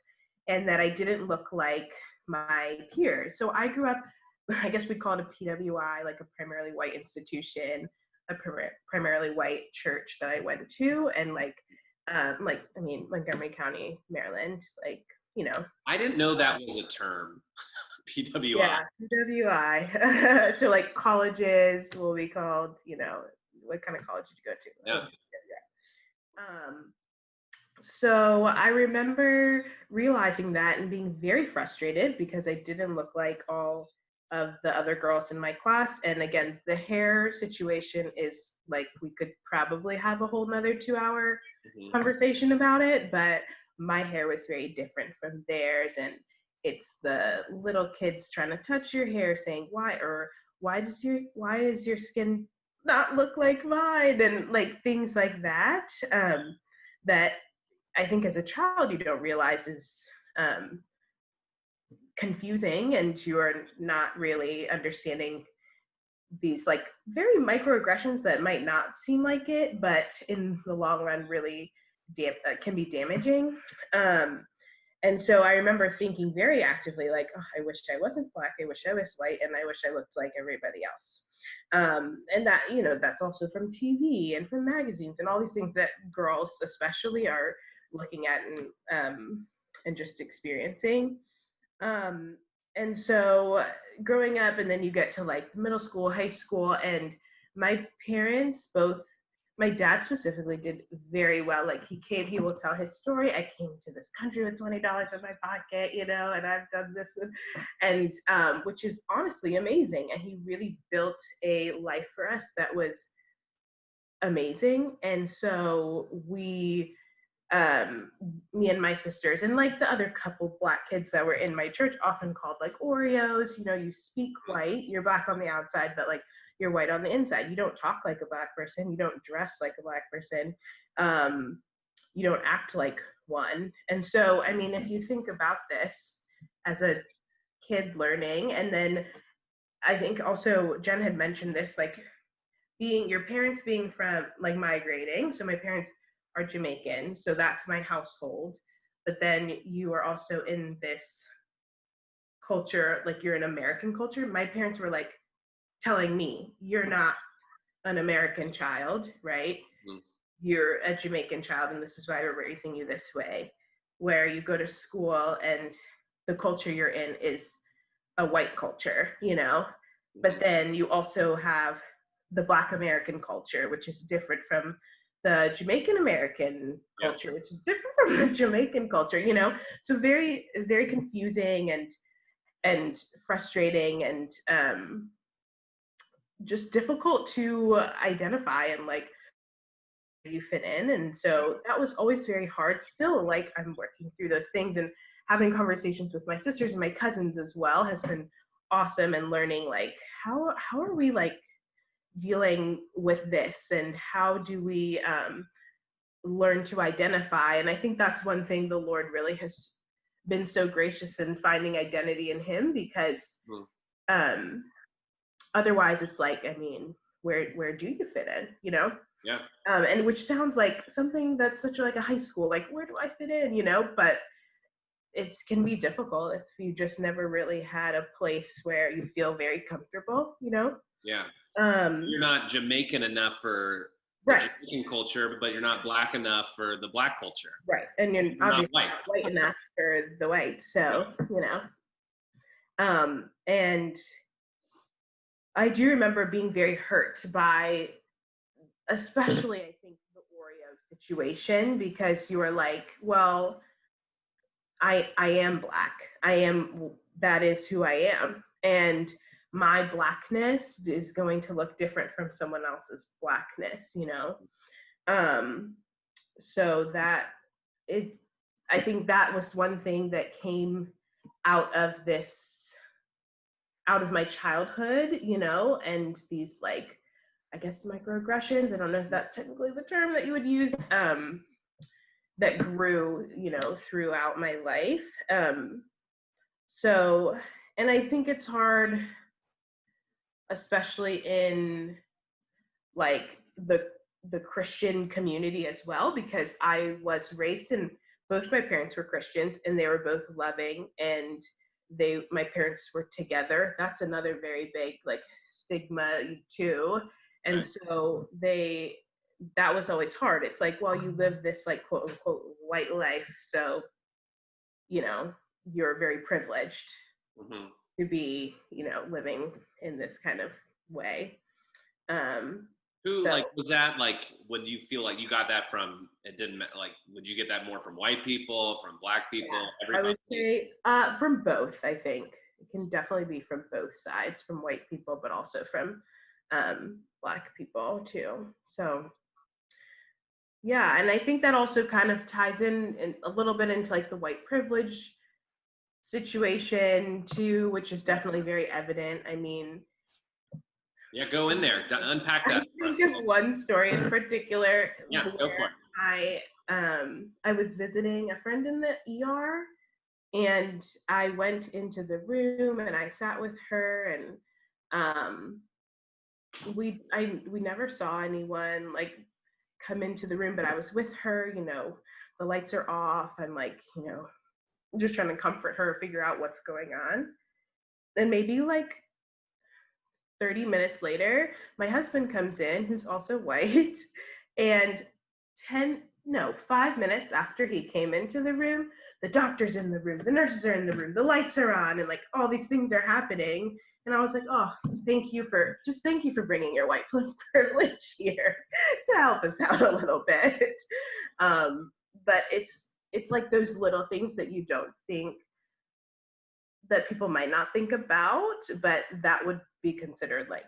and that I didn't look like my peers. So I grew up, I guess we call it a PWI, like a primarily white institution, a primarily white church that I went to, and Montgomery County, Maryland, like, you know. I didn't know that was a term, PWI. Yeah, PWI. So like colleges will be called, you know, what kind of college did you go to? Yeah. So I remember realizing that and being very frustrated because I didn't look like all of the other girls in my class. And again, the hair situation is like, we could probably have a whole nother 2-hour conversation about it, but my hair was very different from theirs. And it's the little kids trying to touch your hair saying, why is your skin not look like mine? And like things like that, that I think as a child you don't realize is confusing, and you are not really understanding these like very microaggressions that might not seem like it, but in the long run really can be damaging. And so I remember thinking very actively, like, oh, I wish I wasn't Black, I wish I was white, and I wish I looked like everybody else. And that, you know, that's also from TV and from magazines and all these things that girls especially are looking at and just experiencing. And so growing up, and then you get to like middle school, high school, and my parents my dad specifically did very well. Like he will tell his story. I came to this country with $20 in my pocket, you know, and I've done this, and which is honestly amazing. And he really built a life for us that was amazing. And so we, me and my sisters and like the other couple Black kids that were in my church, often called like Oreos, you know, you speak white, you're Black on the outside, but like you're white on the inside. You don't talk like a Black person. You don't dress like a Black person. You don't act like one. And so, I mean, if you think about this as a kid learning, and then I think also Jen had mentioned this, like your parents being from like migrating. So my parents are Jamaican, so that's my household. But then you are also in this culture, like you're an American culture. My parents were like telling me, you're not an American child, right? You're a Jamaican child, and this is why we're raising you this way. Where you go to school and the culture you're in is a white culture, you know? But then you also have the Black American culture, which is different from the Jamaican American culture, which is different from the Jamaican culture, you know? So very, very confusing and frustrating and just difficult to identify and like you fit in. And so that was always very hard. Still, like I'm working through those things, and having conversations with my sisters and my cousins as well has been awesome, and learning like how are we like dealing with this, and how do we learn to identify. And I think that's one thing the Lord really has been so gracious in finding identity in him, because otherwise it's like, I mean, where do you fit in, you know? Yeah. And which sounds like something that's such like a high school, like where do I fit in, you know? But it can be difficult if you just never really had a place where you feel very comfortable, you know? Yeah. Um, You're not Jamaican enough for the Jamaican culture, but you're not black enough for the black culture. Right. And you're obviously not white enough for the white. So, you know. And I do remember being very hurt by, especially I think, the Oreo situation, because you were like, well, I am black. That is who I am. And my blackness is going to look different from someone else's blackness, you know? So I think that was one thing that came out of my childhood, you know, and these, like, I guess microaggressions, I don't know if that's technically the term that you would use, that grew, you know, throughout my life. So, and I think it's hard, especially in like the Christian community as well, because I was raised in, both my parents were Christians and they were both loving, and my parents were together. That's another very big like stigma too. And so that was always hard. It's like, well, you live this like quote unquote white life, so, you know, you're very privileged to be, you know, living in this kind of way. Like, was that like, would you feel like you got that from, it didn't like, would you get that more from white people, from black people? Yeah, everybody? I would say from both. I think it can definitely be from both sides, from white people, but also from black people too. So yeah, and I think that also kind of ties in a little bit into like the white privilege situation too, which is definitely very evident. I mean, yeah, go in there, unpack that. I think of one story in particular. Yeah, go for it. I was visiting a friend in the ER, and I went into the room and I sat with her, and we never saw anyone like come into the room, but I was with her, you know, the lights are off. I'm like, you know, just trying to comfort her, figure out what's going on. And maybe like 30 minutes later, my husband comes in, who's also white, and 5 minutes after he came into the room, the doctor's in the room, the nurses are in the room, the lights are on, and like all these things are happening. And I was like, oh, thank you for bringing your white privilege here to help us out a little bit. But it's like those little things that you don't think, that people might not think about, but that would be considered like,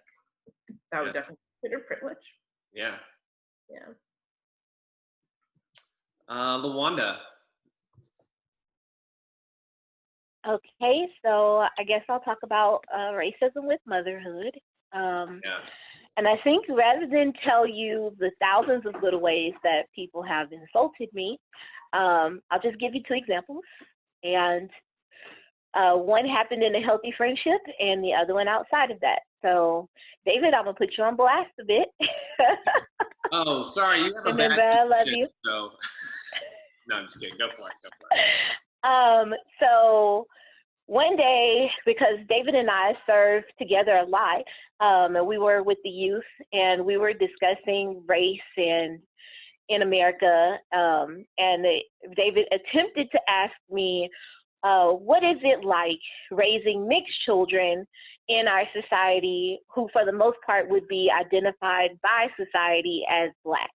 that would definitely be considered privilege. Yeah. Yeah. LaWanda. Okay, so I guess I'll talk about racism with motherhood. And I think rather than tell you the thousands of little ways that people have insulted me, I'll just give you two examples. And one happened in a healthy friendship and the other one outside of that. So, David, I'm going to put you on blast a bit. Oh, sorry. You have a Remember, bad I love you. So. No, I'm just kidding. Go for it. So one day, because David and I served together a lot, and we were with the youth, and we were discussing race in America, and David attempted to ask me, what is it like raising mixed children in our society who, for the most part, would be identified by society as Black?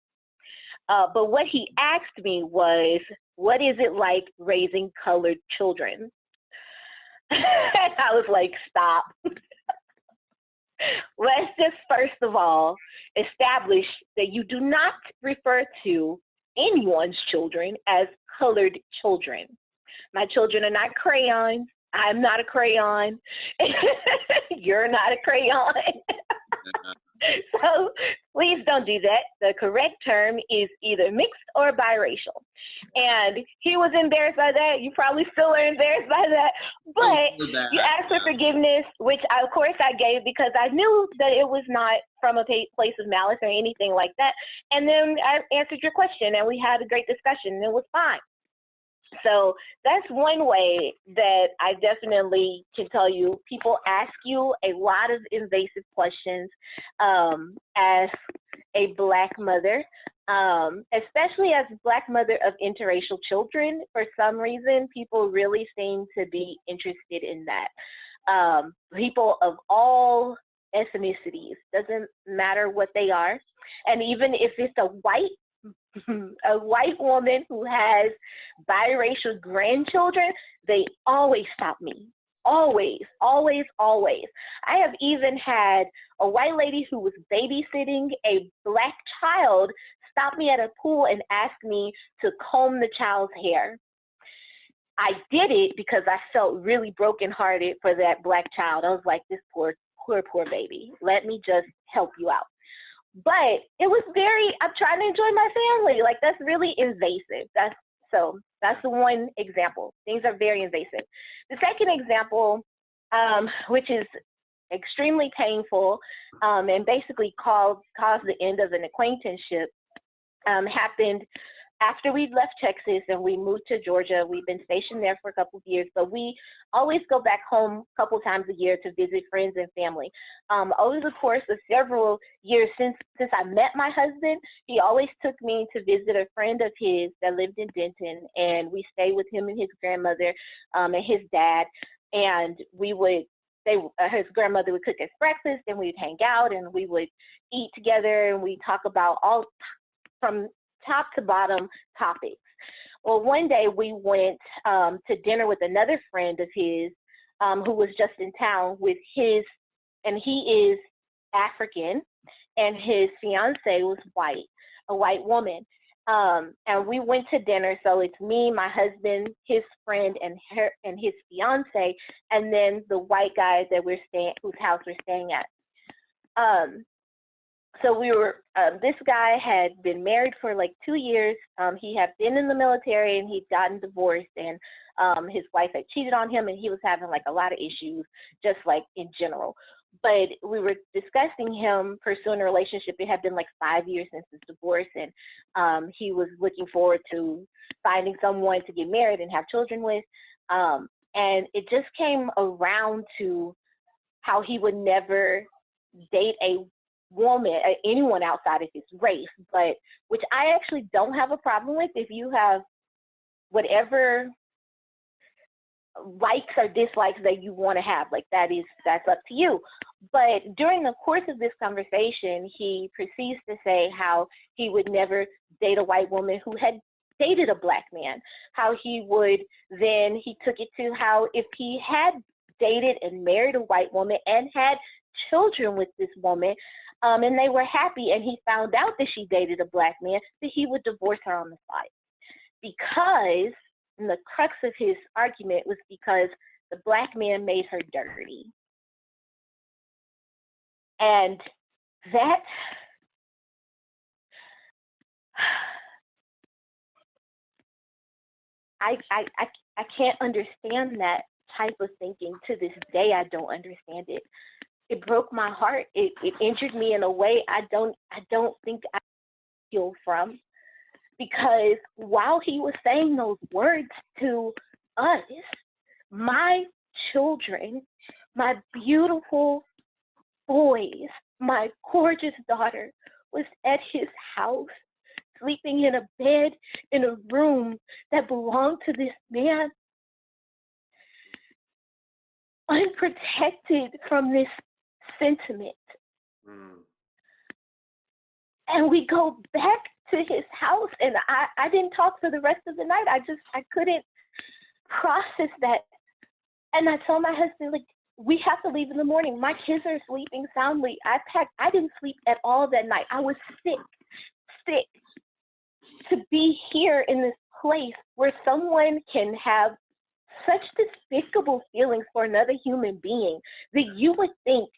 But what he asked me was, what is it like raising colored children? And I was like, stop. Let's just first of all establish that you do not refer to anyone's children as colored children. My children are not crayons. I'm not a crayon. You're not a crayon. So please don't do that. The correct term is either mixed or biracial. And he was embarrassed by that. You probably still are embarrassed by that. But you asked for forgiveness, which of course I gave because I knew that it was not from a place of malice or anything like that. And then I answered your question and we had a great discussion and it was fine. So that's one way that I definitely can tell you. People ask you a lot of invasive questions as a Black mother, especially as a Black mother of interracial children. For some reason, people really seem to be interested in that. People of all ethnicities, doesn't matter what they are. And even if it's a white woman who has biracial grandchildren, they always stop me. Always, always, always. I have even had a white lady who was babysitting a Black child stop me at a pool and ask me to comb the child's hair. I did it because I felt really brokenhearted for that Black child. I was like, this poor baby. Let me just help you out. But it was I'm trying to enjoy my family. Like, that's really invasive. That's the one example. Things are very invasive. The second example, which is extremely painful and basically caused the end of an acquaintanceship, happened after we left Texas and we moved to Georgia. We've been stationed there for a couple of years, but we always go back home a couple times a year to visit friends and family. Over the course of several years since I met my husband, he always took me to visit a friend of his that lived in Denton, and we stayed with him and his grandmother and his dad, and his grandmother would cook us breakfast, and we'd hang out, and we would eat together, and we'd talk about all from top to bottom topics. Well, one day we went to dinner with another friend of his who was just in town with and he is African, and his fiance was a white woman. And we went to dinner, so it's me, my husband, his friend, and his fiance, and then the white guy that whose house we're staying at. So this guy had been married for like 2 years. He had been in the military and he'd gotten divorced, and his wife had cheated on him, and he was having like a lot of issues, just like in general. But we were discussing him pursuing a relationship. It had been like 5 years since his divorce, and he was looking forward to finding someone to get married and have children with. And it just came around to how he would never date a woman, anyone outside of his race, but which I actually don't have a problem with. If you have whatever likes or dislikes that you want to have, like that's up to you. But during the course of this conversation, he proceeds to say how he would never date a white woman who had dated a Black man, how he took it to how if he had dated and married a white woman and had children with this woman, and they were happy, and he found out that she dated a Black man, that he would divorce her on the spot. Because, and the crux of his argument was because the Black man made her dirty. And that, I can't understand that type of thinking. To this day, I don't understand it. It broke my heart. It injured me in a way I don't think I heal from, because while he was saying those words to us, my children, my beautiful boys, my gorgeous daughter was at his house, sleeping in a bed in a room that belonged to this man, unprotected from this sentiment. And we go back to his house, and I didn't talk for the rest of the night. I couldn't process that. And I told my husband, like, we have to leave in the morning. My kids are sleeping soundly. I didn't sleep at all that night. I was sick to be here in this place where someone can have such despicable feelings for another human being that you would think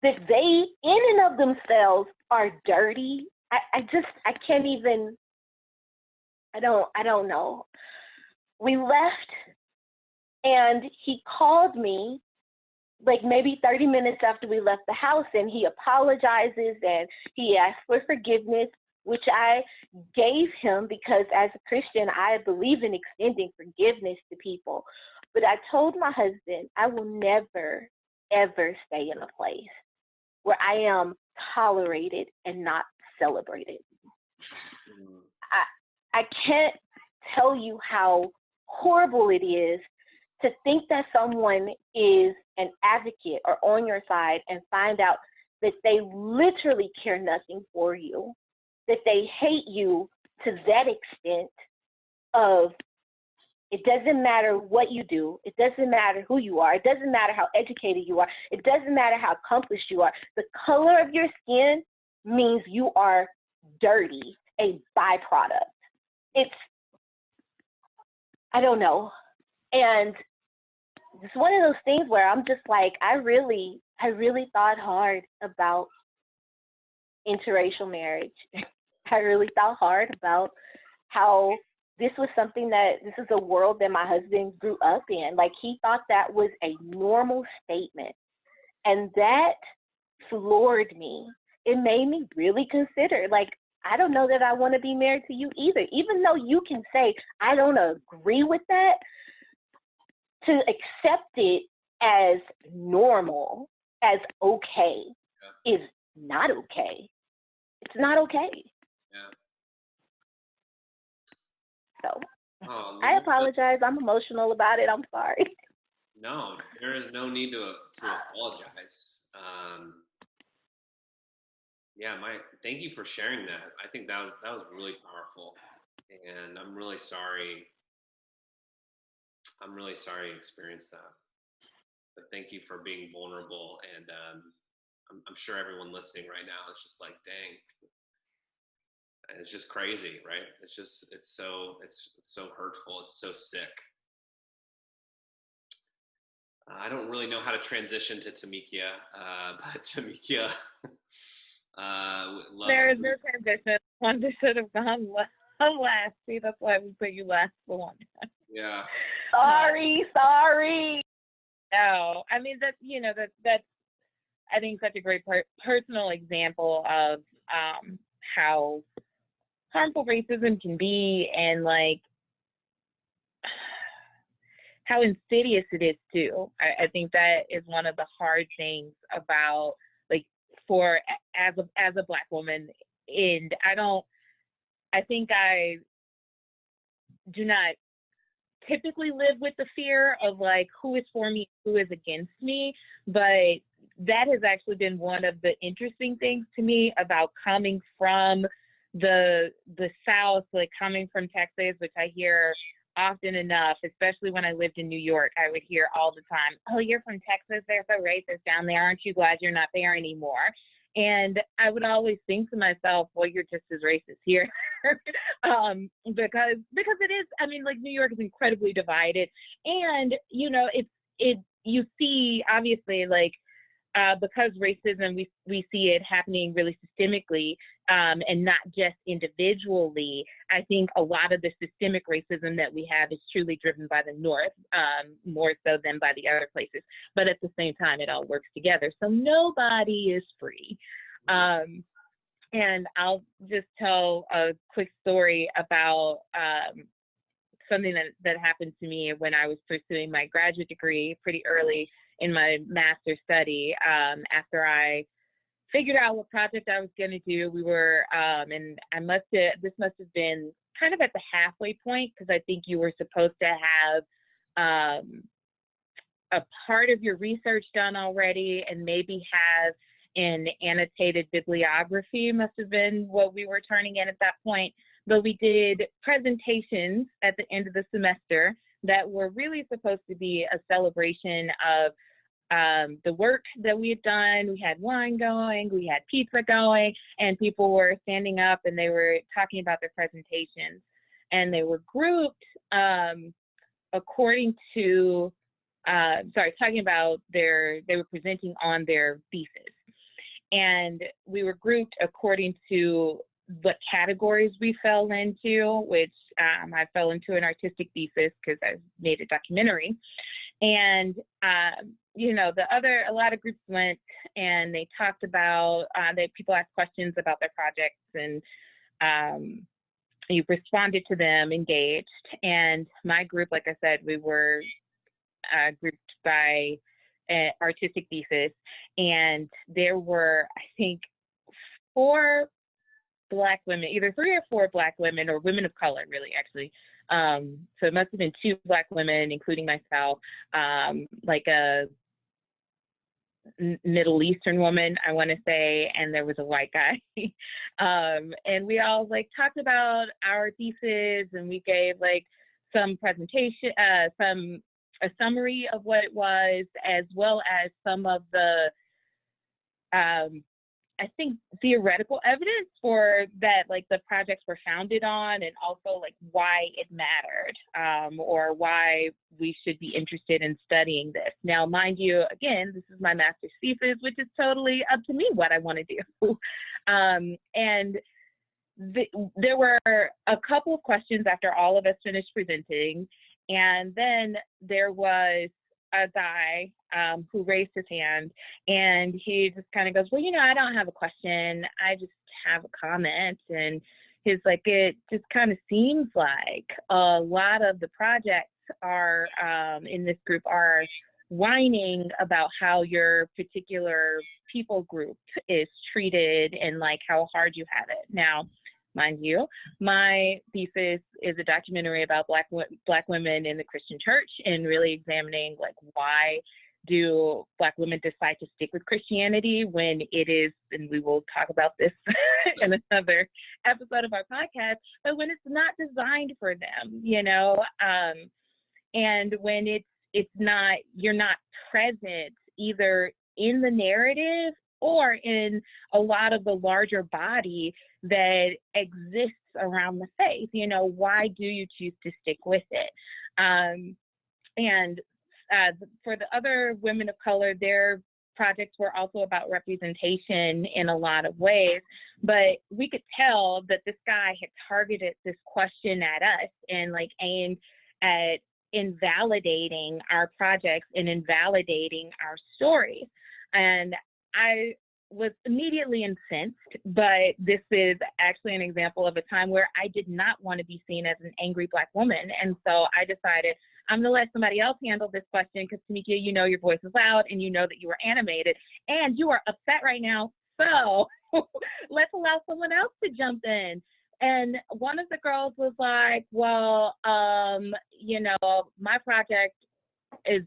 that they in and of themselves are dirty. I can't even, I don't know. We left, and he called me like maybe 30 minutes after we left the house, and he apologizes and he asks for forgiveness, which I gave him because as a Christian, I believe in extending forgiveness to people. But I told my husband, I will never, ever stay in a place where I am tolerated and not celebrated. I can't tell you how horrible it is to think that someone is an advocate or on your side and find out that they literally care nothing for you, that they hate you to that extent of it doesn't matter what you do, it doesn't matter who you are, it doesn't matter how educated you are, it doesn't matter how accomplished you are. The color of your skin means you are dirty, a byproduct. I don't know. And it's one of those things where I'm just like, I really thought hard about interracial marriage. I really thought hard about how this was something this is a world that my husband grew up in. Like, he thought that was a normal statement. And that floored me. It made me really consider, like, I don't know that I want to be married to you either. Even though you can say, I don't agree with that, to accept it as normal, as okay, is not okay. It's not okay. Yeah. So I apologize. I'm emotional about it. I'm sorry. No, there is no need to apologize. Thank you for sharing that. I think that was really powerful, and I'm really sorry you experienced that. But thank you for being vulnerable, and I'm sure everyone listening right now is just like, dang, it's just crazy, right? It's so hurtful. It's so sick. I don't really know how to transition to Tamekia, but Tamekia. There is no transition. Wanda should have gone last. See, that's why we put you last for one. Yeah. Sorry. No, I mean that's I think such a great personal example of how harmful racism can be, and like how insidious it is too. I think that is one of the hard things about, like, for as a Black woman, and I think I do not typically live with the fear of like who is for me, who is against me, but that has actually been one of the interesting things to me about coming from the South, like coming from Texas, which I hear often enough, especially when I lived in New York. I would hear all the time, oh, you're from Texas, they're so racist down there, aren't you glad you're not there anymore? And I would always think to myself, well, you're just as racist here. because it is, I mean, like, New York is incredibly divided, and you see, obviously, like, because racism, we see it happening really systemically, and not just individually. I think a lot of the systemic racism that we have is truly driven by the North, more so than by the other places. But at the same time, it all works together. So nobody is free. And I'll just tell a quick story about something that happened to me when I was pursuing my graduate degree pretty early in my master's study. After I figured out what project I was going to do, we were, and this must have been kind of at the halfway point, because I think you were supposed to have a part of your research done already, and maybe have an annotated bibliography, must have been what we were turning in at that point. But we did presentations at the end of the semester that were really supposed to be a celebration of the work that we had done. We had wine going, we had pizza going, and people were standing up and they were talking about their presentations. And they were grouped according to, talking about they were presenting on their thesis. And we were grouped according to what categories we fell into, which I fell into an artistic thesis because I made a documentary. And, a lot of groups went and they talked about, people asked questions about their projects, and you responded to them, engaged. And my group, like I said, we were grouped by artistic thesis, and there were, I think, 4 Black women, either 3 or 4 Black women, or women of color, really, actually. So it must have been 2 Black women, including myself, like a Middle Eastern woman, I want to say, and there was a white guy. And we all like talked about our thesis, and we gave like some presentation, a summary of what it was, as well as some of the I think theoretical evidence for that, like the projects were founded on, and also like why it mattered, or why we should be interested in studying this. Now, mind you, again, this is my master's thesis, which is totally up to me what I want to do. And there were a couple of questions after all of us finished presenting, and then there was a guy who raised his hand, and he just kind of goes, well, I don't have a question, I just have a comment. And he's like, it just kind of seems like a lot of the projects are in this group are whining about how your particular people group is treated and like how hard you have it. Now, mind you, my thesis is a documentary about Black women in the Christian church, and really examining like why do Black women decide to stick with Christianity when it is, and we will talk about this in another episode of our podcast, but when it's not designed for them, and when it's not, you're not present either in the narrative or in a lot of the larger body that exists around the faith. Why do you choose to stick with it? And for the other women of color, their projects were also about representation in a lot of ways, but we could tell that this guy had targeted this question at us and like aimed at invalidating our projects and invalidating our stories. And I was immediately incensed, but this is actually an example of a time where I did not want to be seen as an angry Black woman. And so I decided I'm going to let somebody else handle this question, because Tamekia, your voice is loud, and that you were animated and you are upset right now. So let's allow someone else to jump in. And one of the girls was like, well, my project is,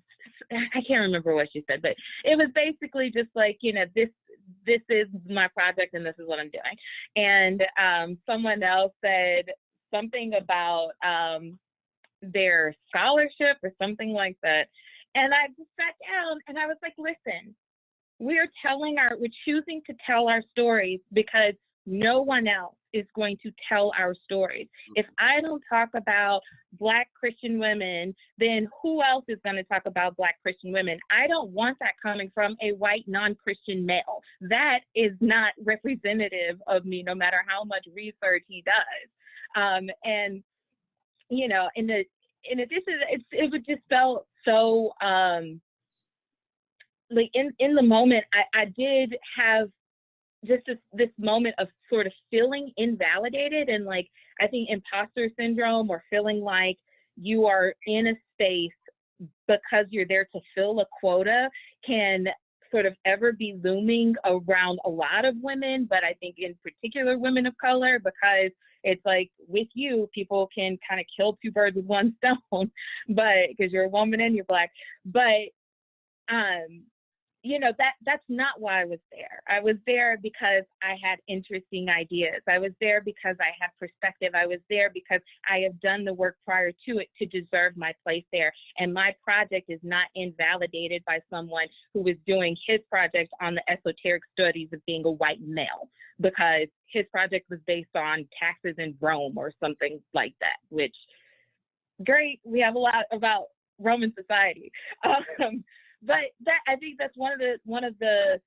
I can't remember what she said, but it was basically just like, this is my project and this is what I'm doing. And someone else said something about their scholarship or something like that. And I just sat down and I was like, listen, we're choosing to tell our stories because no one else is going to tell our stories. If I don't talk about Black Christian women, then who else is going to talk about Black Christian women? I don't want that coming from a white non-Christian male. That is not representative of me, no matter how much research he does. And in addition, it just felt so like in the moment, I did have just this moment of sort of feeling invalidated, and like I think imposter syndrome, or feeling like you are in a space because you're there to fill a quota, can sort of ever be looming around a lot of women, but I think in particular women of color, because it's like with you, people can kind of kill 2 birds with 1 stone, but because you're a woman and you're Black. But that's not why I was there. I was there because I had interesting ideas. I was there because I had perspective. I was there because I have done the work prior to it to deserve my place there. And my project is not invalidated by someone who is doing his project on the esoteric studies of being a white male, because his project was based on taxes in Rome or something like that, which, great, we have a lot about Roman society. But I think that's one of the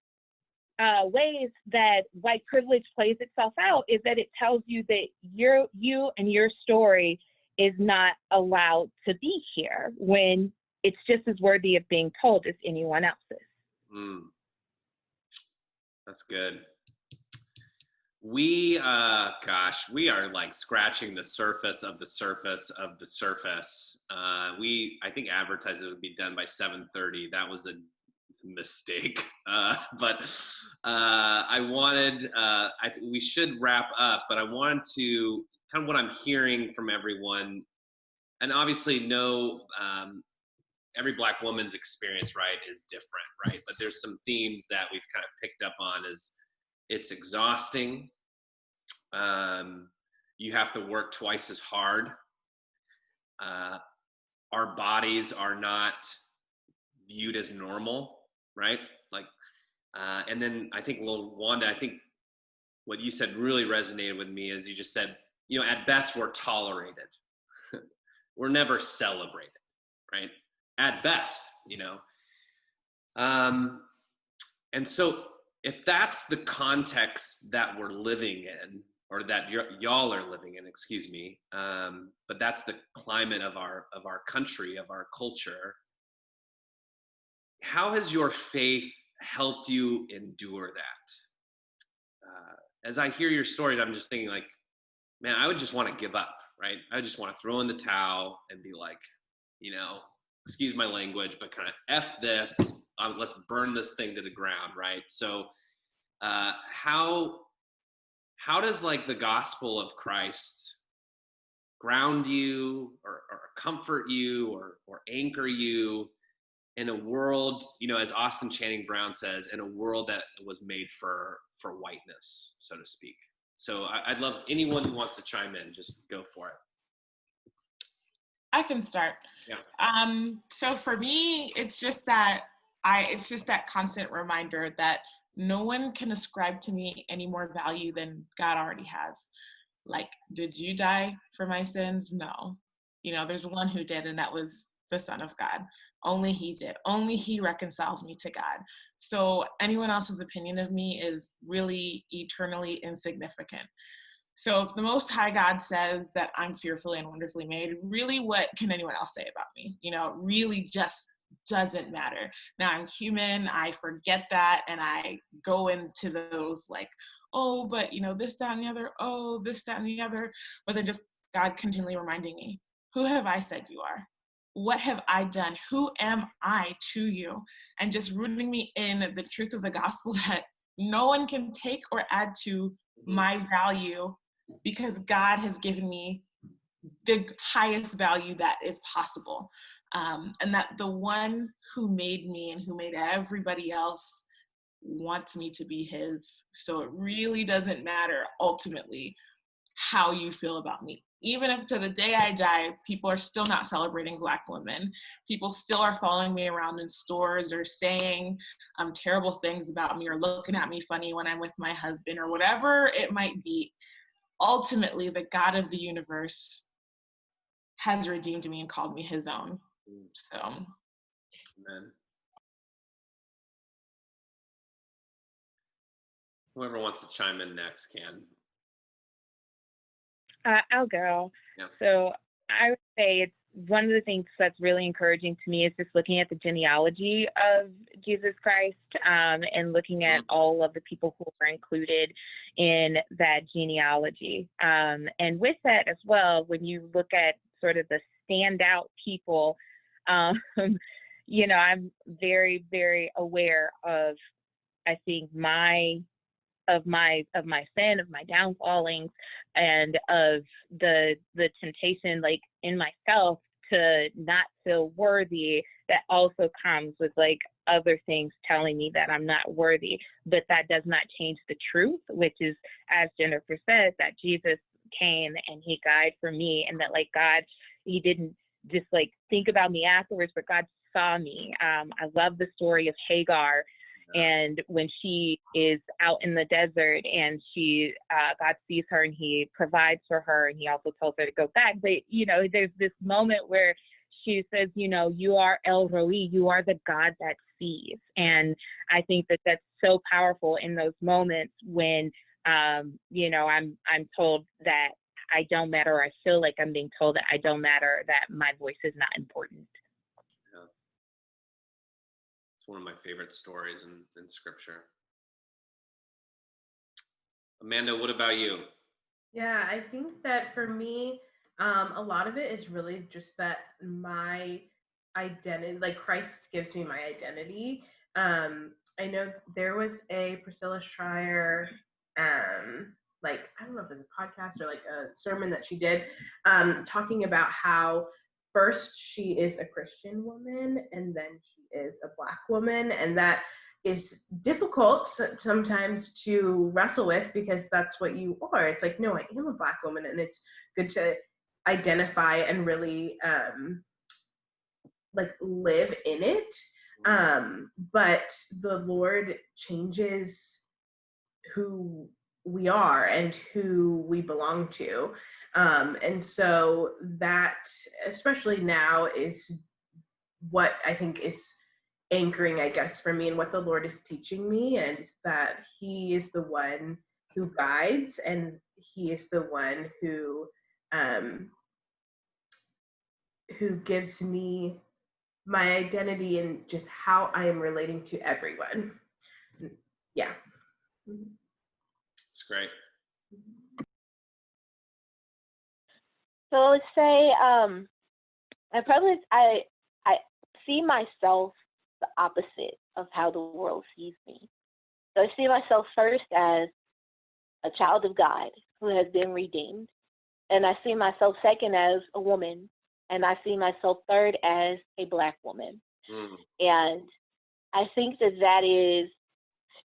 ways that white privilege plays itself out, is that it tells you that you and your story is not allowed to be here, when it's just as worthy of being told as anyone else's. That's good. We, we are like scratching the surface of the surface of the surface. I think advertising would be done by 7:30. That was a mistake. We should wrap up, but I wanted to kind of what I'm hearing from everyone, and obviously every Black woman's experience, right, is different, right? But there's some themes that we've kind of picked up on is it's exhausting. You have to work twice as hard. Our bodies are not viewed as normal, right? Like, and then I think, LaWanda, I think what you said really resonated with me is you just said, at best we're tolerated. We're never celebrated, right? At best, and so if that's the context that we're living in, or that y'all are living in, excuse me, but that's the climate of our country, of our culture, how has your faith helped you endure that? As I hear your stories, I'm just thinking like, man, I would just want to give up, right? I just want to throw in the towel and be like, excuse my language, but kind of F this, let's burn this thing to the ground, right? So how does like the gospel of Christ ground you or comfort you or anchor you in a world, as Austin Channing Brown says, in a world that was made for whiteness, so to speak? So I'd love anyone who wants to chime in, just go for it. I can start. Yeah. So for me, it's just that constant reminder that no one can ascribe to me any more value than God already has. Like, did you die for my sins? No. There's one who did, and that was the Son of God. Only he did. Only he reconciles me to God. So anyone else's opinion of me is really eternally insignificant. So if the Most High God says that I'm fearfully and wonderfully made, really what can anyone else say about me? It really just doesn't matter. Now I'm human, I forget that, and I go into those like, oh, but this, that, and the other, oh, this, that, and the other. But then just God continually reminding me, who have I said you are? What have I done? Who am I to you? And just rooting me in the truth of the gospel that no one can take or add to my value, because God has given me the highest value that is possible. And that the one who made me and who made everybody else wants me to be his. So it really doesn't matter ultimately how you feel about me. Even if to the day I die, people are still not celebrating Black women. People still are following me around in stores or saying terrible things about me or looking at me funny when I'm with my husband or whatever it might be. Ultimately, the God of the universe has redeemed me and called me his own. So, Amen. Whoever wants to chime in next can. I'll go. Yeah. So I would say it's one of the things that's really encouraging to me is just looking at the genealogy of Jesus Christ, and looking at all of the people who are included in that genealogy. And with that as well, when you look at sort of the standout people, I'm very, very aware of, I think, of my sin, of my downfallings, and of the temptation, like in myself, to not feel worthy, that also comes with like other things telling me that I'm not worthy. But that does not change the truth, which is, as Jennifer says, that Jesus came and he died for me, and that like God, he didn't just like think about me afterwards, but God saw me. I love the story of Hagar. And when she is out in the desert and God sees her and he provides for her, and he also tells her to go back. But, there's this moment where she says, you are El Roi, you are the God that sees. And I think that that's so powerful in those moments when, I'm told that I don't matter, or I feel like I'm being told that I don't matter, that my voice is not important. It's one of my favorite stories in scripture. Amanda, what about you? Yeah, I think that for me, a lot of it is really just that my identity, like Christ gives me my identity. I know there was a Priscilla Schreier, like, I don't know if it's a podcast or like a sermon that she did, talking about how first she is a Christian woman and then she is a Black woman, and that is difficult sometimes to wrestle with because that's what you are. It's like, no, I am a Black woman, and it's good to identify and really like live in it. But the Lord changes who we are and who we belong to. And so that, especially now, is what I think is anchoring, I guess, for me, and what the Lord is teaching me, and that He is the one who guides, and He is the one who gives me my identity and just how I am relating to everyone. Yeah. It's great. So I would say I see myself the opposite of how the world sees me. So I see myself first as a child of God who has been redeemed, and I see myself second as a woman, and I see myself third as a Black woman. And I think that is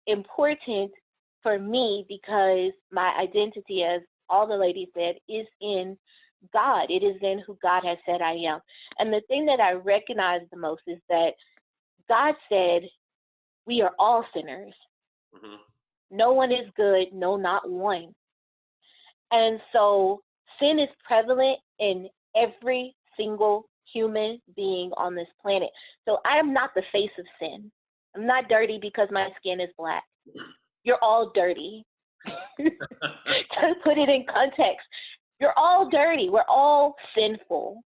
important for me because my identity, as all the ladies said, is in God. It is in who God has said I am. And the thing that I recognize the most is that God said we are all sinners. No one is good, no, not one. And so sin is prevalent in every single human being on this planet. So I am not the face of sin. I'm not dirty because my skin is Black. You're all dirty. To put it in context, you're all dirty. We're all sinful.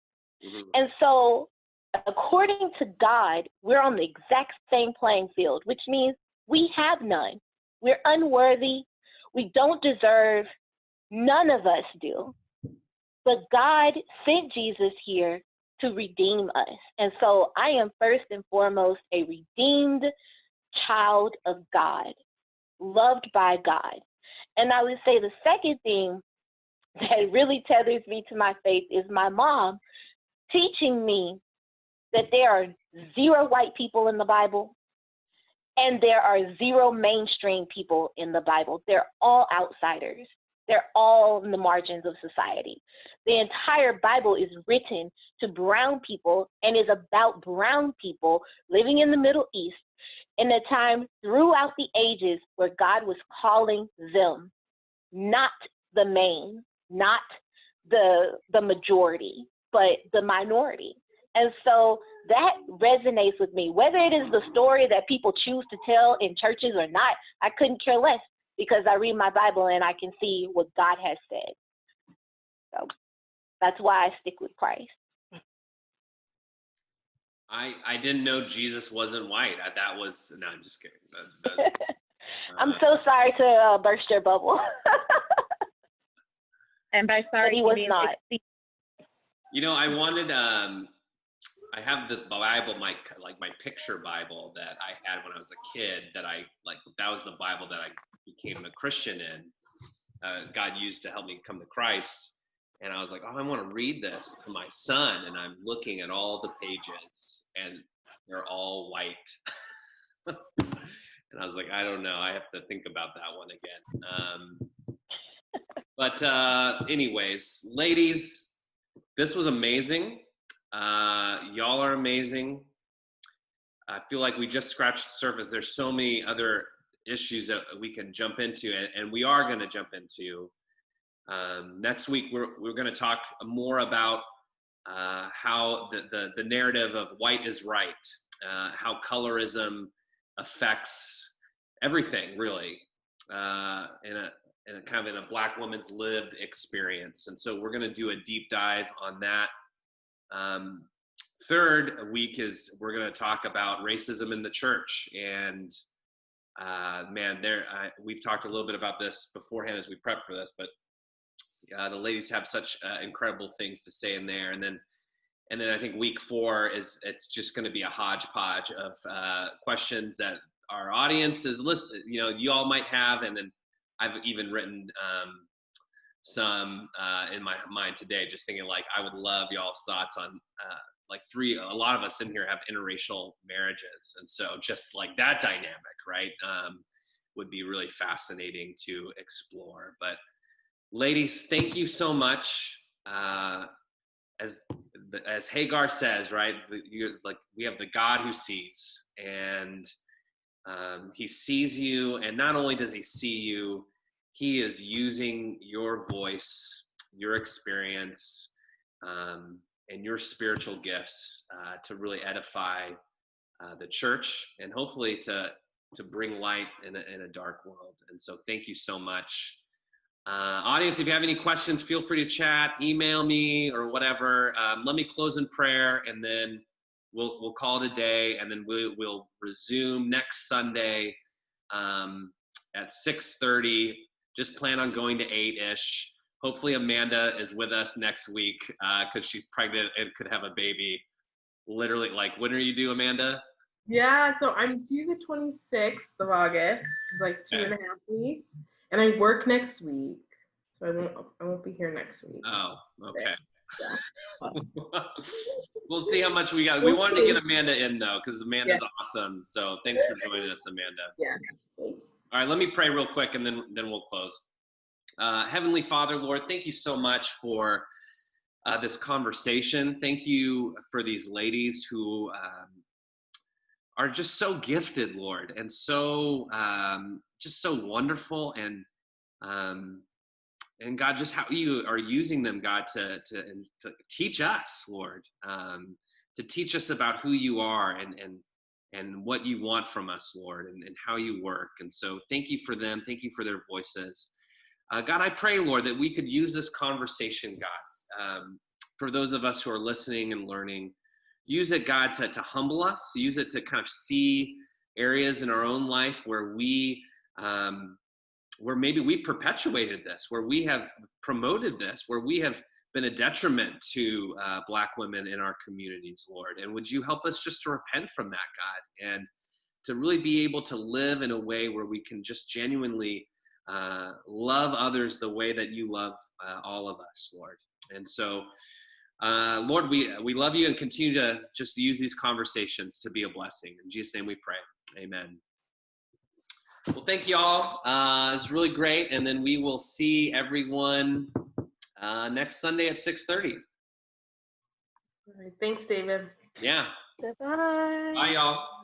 And so according to God, we're on the exact same playing field, which means we have none. We're unworthy. We don't deserve. None of us do. But God sent Jesus here to redeem us. And so I am first and foremost a redeemed child of God, loved by God. And I would say the second thing that really tethers me to my faith is my mom teaching me that there are 0 white people in the Bible and there are 0 mainstream people in the Bible. They're all outsiders. They're all in the margins of society. The entire Bible is written to brown people and is about brown people living in the Middle East in a time throughout the ages where God was calling them, not the main, not the majority, but the minority. And so that resonates with me. Whether it is the story that people choose to tell in churches or not, I couldn't care less because I read my Bible and I can see what God has said. So that's why I stick with Christ. I didn't know Jesus wasn't white. No, I'm just kidding. I'm so sorry to burst your bubble. And by sorry, but he was not. You know, I wanted, I have the Bible, my picture Bible that I had when I was a kid that was the Bible that I became a Christian in. God used to help me come to Christ. And I was like, oh, I want to read this to my son. And I'm looking at all the pages and they're all white. And I was like, I don't know. I have to think about that one again. But anyways, ladies, this was amazing. Y'all are amazing. I feel like we just scratched the surface. There's so many other issues that we can jump into, and we are going to jump into. Next week, we're going to talk more about how the narrative of white is right, how colorism affects everything, really, in a kind of in a Black woman's lived experience. And so we're going to do a deep dive on that. Third week is we're going to talk about racism in the church and man, we've talked a little bit about this beforehand as we prep for this, but the ladies have such incredible things to say in there. And then I think week 4 it's just going to be a hodgepodge of questions that our audience is listed, you all might have. And then I've even written some in my mind today, just thinking like, I would love y'all's thoughts on a lot of us in here have interracial marriages. And so just like that dynamic, right, would be really fascinating to explore. But ladies, thank you so much. As Hagar says, right, we have the God who sees, and he sees you, and not only does he see you, he is using your voice, your experience, and your spiritual gifts to really edify the church, and hopefully to bring light in a dark world. And so thank you so much. Audience, if you have any questions, feel free to chat, email me, or whatever. Let me close in prayer, and then we'll call it a day, and then we'll resume next Sunday at 6:30. Just plan on going to 8-ish. Hopefully Amanda is with us next week because she's pregnant and could have a baby. Literally, like, when are you due, Amanda? Yeah, so I'm due the 26th of August, like 2.5 weeks. And I work next week, so I won't be here next week. Oh, okay. Yeah. We'll see how much we got. We wanted to get Amanda in, though, because Amanda's awesome. So thanks for joining us, Amanda. Yeah, thanks. All right, let me pray real quick, and then we'll close. Heavenly Father, Lord, thank you so much for this conversation. Thank you for these ladies who are just so gifted, Lord, and so just so wonderful, and God, just how you are using them, God, to teach us, Lord, to teach us about who you are and what you want from us, Lord, and how you work. And so thank you for them. Thank you for their voices. God, I pray, Lord, that we could use this conversation, God, for those of us who are listening and learning. Use it, God, to humble us. Use it to kind of see areas in our own life where where maybe we perpetuated this, where we have promoted this, where we have been a detriment to Black women in our communities, Lord. And would you help us just to repent from that, God, and to really be able to live in a way where we can just genuinely love others the way that you love all of us, Lord. And so, Lord, we love you, and continue to just use these conversations to be a blessing. In Jesus' name we pray. Amen. Well, thank you all. It's really great. And then we will see everyone next Sunday at 6:30. All right, thanks, David. Yeah. Bye. Bye, y'all.